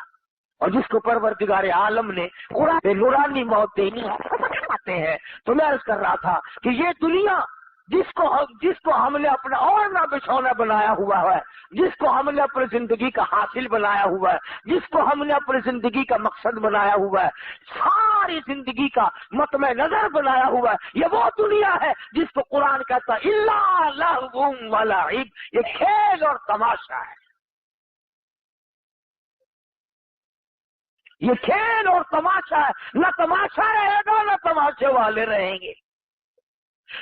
اور جس کو پروردگار عالم نے قرآن نورانی موت دینی ہے آتے ہیں۔ تو میں عرض کر رہا تھا کہ یہ دنیا جس کو ہم نے اپنا اوڑھنا بچھونا بنایا ہوا ہے، جس کو ہم نے اپنی زندگی کا حاصل بنایا ہوا ہے، جس کو ہم نے اپنی زندگی کا مقصد بنایا ہوا ہے، ساری زندگی کا مطمع نظر بنایا ہوا ہے، یہ وہ دنیا ہے جس کو قرآن کہتا ہے الا لہو و لعب، یہ کھیل اور تماشا ہے، یہ کھیل اور تماشا ہے، نہ تماشا رہے گا نہ تماشے والے رہیں گے۔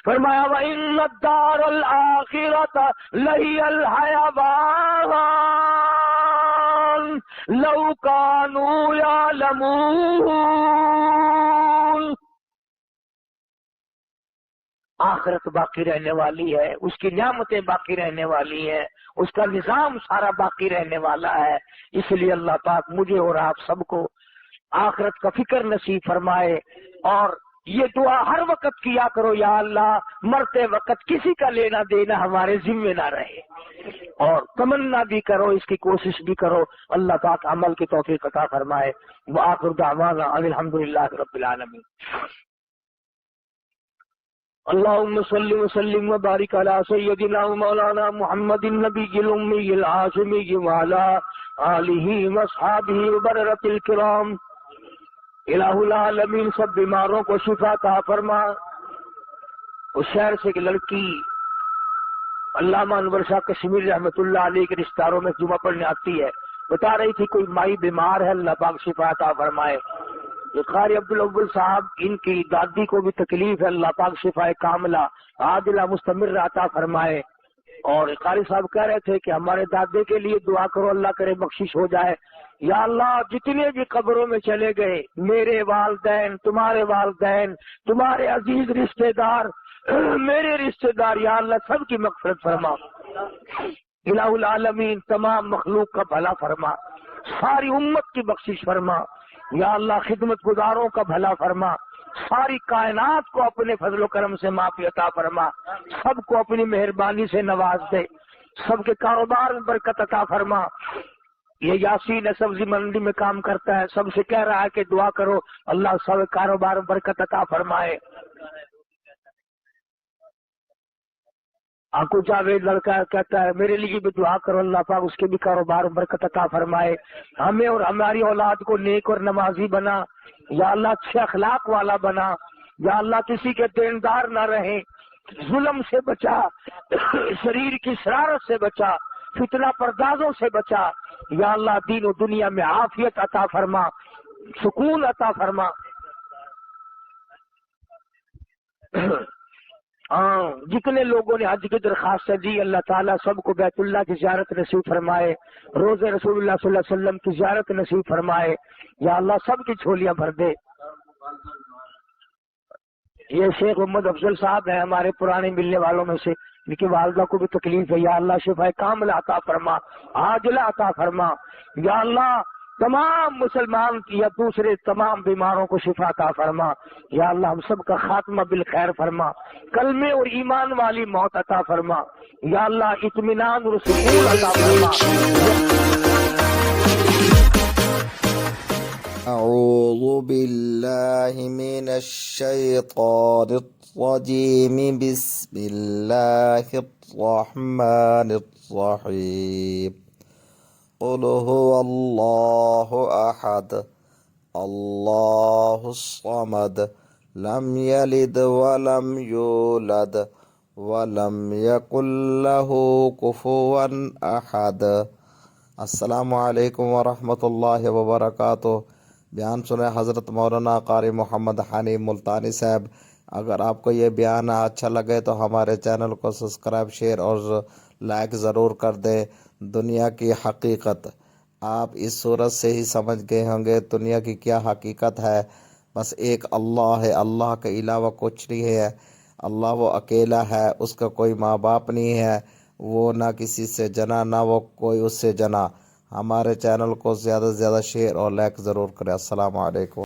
فرمایا وَإِنَّ الدَّارَ الْآخِرَةَ لَهِيَ الْحَيَوَانُ لَوْ كَانُوا يَعْلَمُونَ، آخرت باقی رہنے والی ہے، اس کی نعمتیں باقی رہنے والی ہیں، اس کا نظام سارا باقی رہنے والا ہے، اس لیے اللہ پاک مجھے اور آپ سب کو آخرت کا فکر نصیب فرمائے، اور یہ دعا ہر وقت کیا کرو، یا اللہ مرتے وقت کسی کا لینا دینا ہمارے ذمہ نہ رہے، اور تمنا بھی کرو، اس کی کوشش بھی کرو، اللہ پاک عمل کی توفیق عطا فرمائے۔ وآخر دعوانا ان الحمدللہ رب العالمین۔ اللهم صل وسلم وبارك على سيدنا ومولانا محمد النبي الأمي العاصمي وعلى آله وأصحابه وبررة الكرام۔ الہ العالمین سب بیماروں کو شفا عطا فرما۔ اس شہر سے ایک لڑکی علامہ انور شاہ کشمیر رحمۃ اللہ علیہ کے رشتہ داروں میں جمعہ پڑھنے آتی ہے، بتا رہی تھی کوئی مائی بیمار ہے، اللہ پاک شفا عطا فرمائے۔ یہ قاری عبدالاول صاحب، ان کی دادی کو بھی تکلیف ہے، اللہ پاک شفا کاملہ عاجلہ مستمر عطا فرمائے۔ اور قاری صاحب کہہ رہے تھے کہ ہمارے دادے کے لیے دعا کرو، اللہ کرے بخشش ہو جائے۔ یا اللہ جتنے بھی قبروں میں چلے گئے، میرے والدین، تمہارے عزیز رشتہ دار، میرے رشتہ دار، یا اللہ سب کی مغفرت فرما۔ الہ العالمین تمام مخلوق کا بھلا فرما، ساری امت کی بخشش فرما، یا اللہ خدمت گزاروں کا بھلا فرما، ساری کائنات کو اپنے فضل و کرم سے معافی عطا فرما، سب کو اپنی مہربانی سے نواز دے، سب کے کاروبار میں برکت عطا فرما۔ یہ یاسین سبزی منڈی میں کام کرتا ہے، سب سے کہہ رہا ہے کہ دعا کرو، اللہ سب کاروبار میں برکت عطا فرمائے۔ آنکھوں جاوید لڑکا کہتا ہے میرے لیے بھی دعا کرو، اللہ پاک اس کے بھی کاروبار میں برکت عطا فرمائے، ہمیں اور ہماری اولاد کو نیک اور نمازی بنا، یا اللہ اچھے اخلاق والا بنا، یا اللہ کسی کے دیندار نہ رہیں، ظلم سے بچا، شریر کی شرارت سے بچا، فتنہ پردازوں سے بچا، یا اللہ دین و دنیا میں عافیت عطا فرما، سکون عطا فرما۔ جتنے لوگوں نے حج کی درخواست دی، اللہ تعالیٰ سب کو بیت اللہ کی زیارت نصیب فرمائے، روز رسول اللہ صلی اللہ علیہ وسلم کی زیارت نصیب فرمائے، یا اللہ سب کی جھولیاں بھر دے۔ یہ شیخ محمد افضل صاحب ہیں ہمارے پرانے ملنے والوں میں سے، ان کی والدہ کو بھی تکلیف ہے، یا اللہ شفا کاملہ عطا فرما، عاجلہ عطا فرما، یا اللہ تمام مسلمان یا دوسرے تمام بیماروں کو شفا عطا فرما، یا اللہ ہم سب کا خاتمہ بالخیر فرما، کلمے اور ایمان والی موت عطا فرما، یا اللہ اطمینان اور سکون عطا فرما۔ اعوذ باللہ من الشیطان الرجیم، بسم اللہ الرحمن الرحیم، قل هو اللہ احد اللہ الصمد لم یلد ولم یولد ولم یکن له کفوا احد۔ السلام علیکم ورحمۃ اللہ وبرکاتہ۔ بیان سنے حضرت مولانا قاری محمد حنیف ملتانی صاحب۔ اگر آپ کو یہ بیان اچھا لگے تو ہمارے چینل کو سبسکرائب، شیئر اور لائک ضرور کر دیں۔ دنیا کی حقیقت آپ اس صورت سے ہی سمجھ گئے ہوں گے، دنیا کی کیا حقیقت ہے۔ بس ایک اللہ ہے، اللہ کے علاوہ کچھ نہیں ہے، اللہ وہ اکیلا ہے، اس کا کوئی ماں باپ نہیں ہے، وہ نہ کسی سے جنا نہ وہ کوئی اس سے جنا۔ ہمارے چینل کو زیادہ سے زیادہ شیئر اور لائک ضرور کریں۔ السلام علیکم۔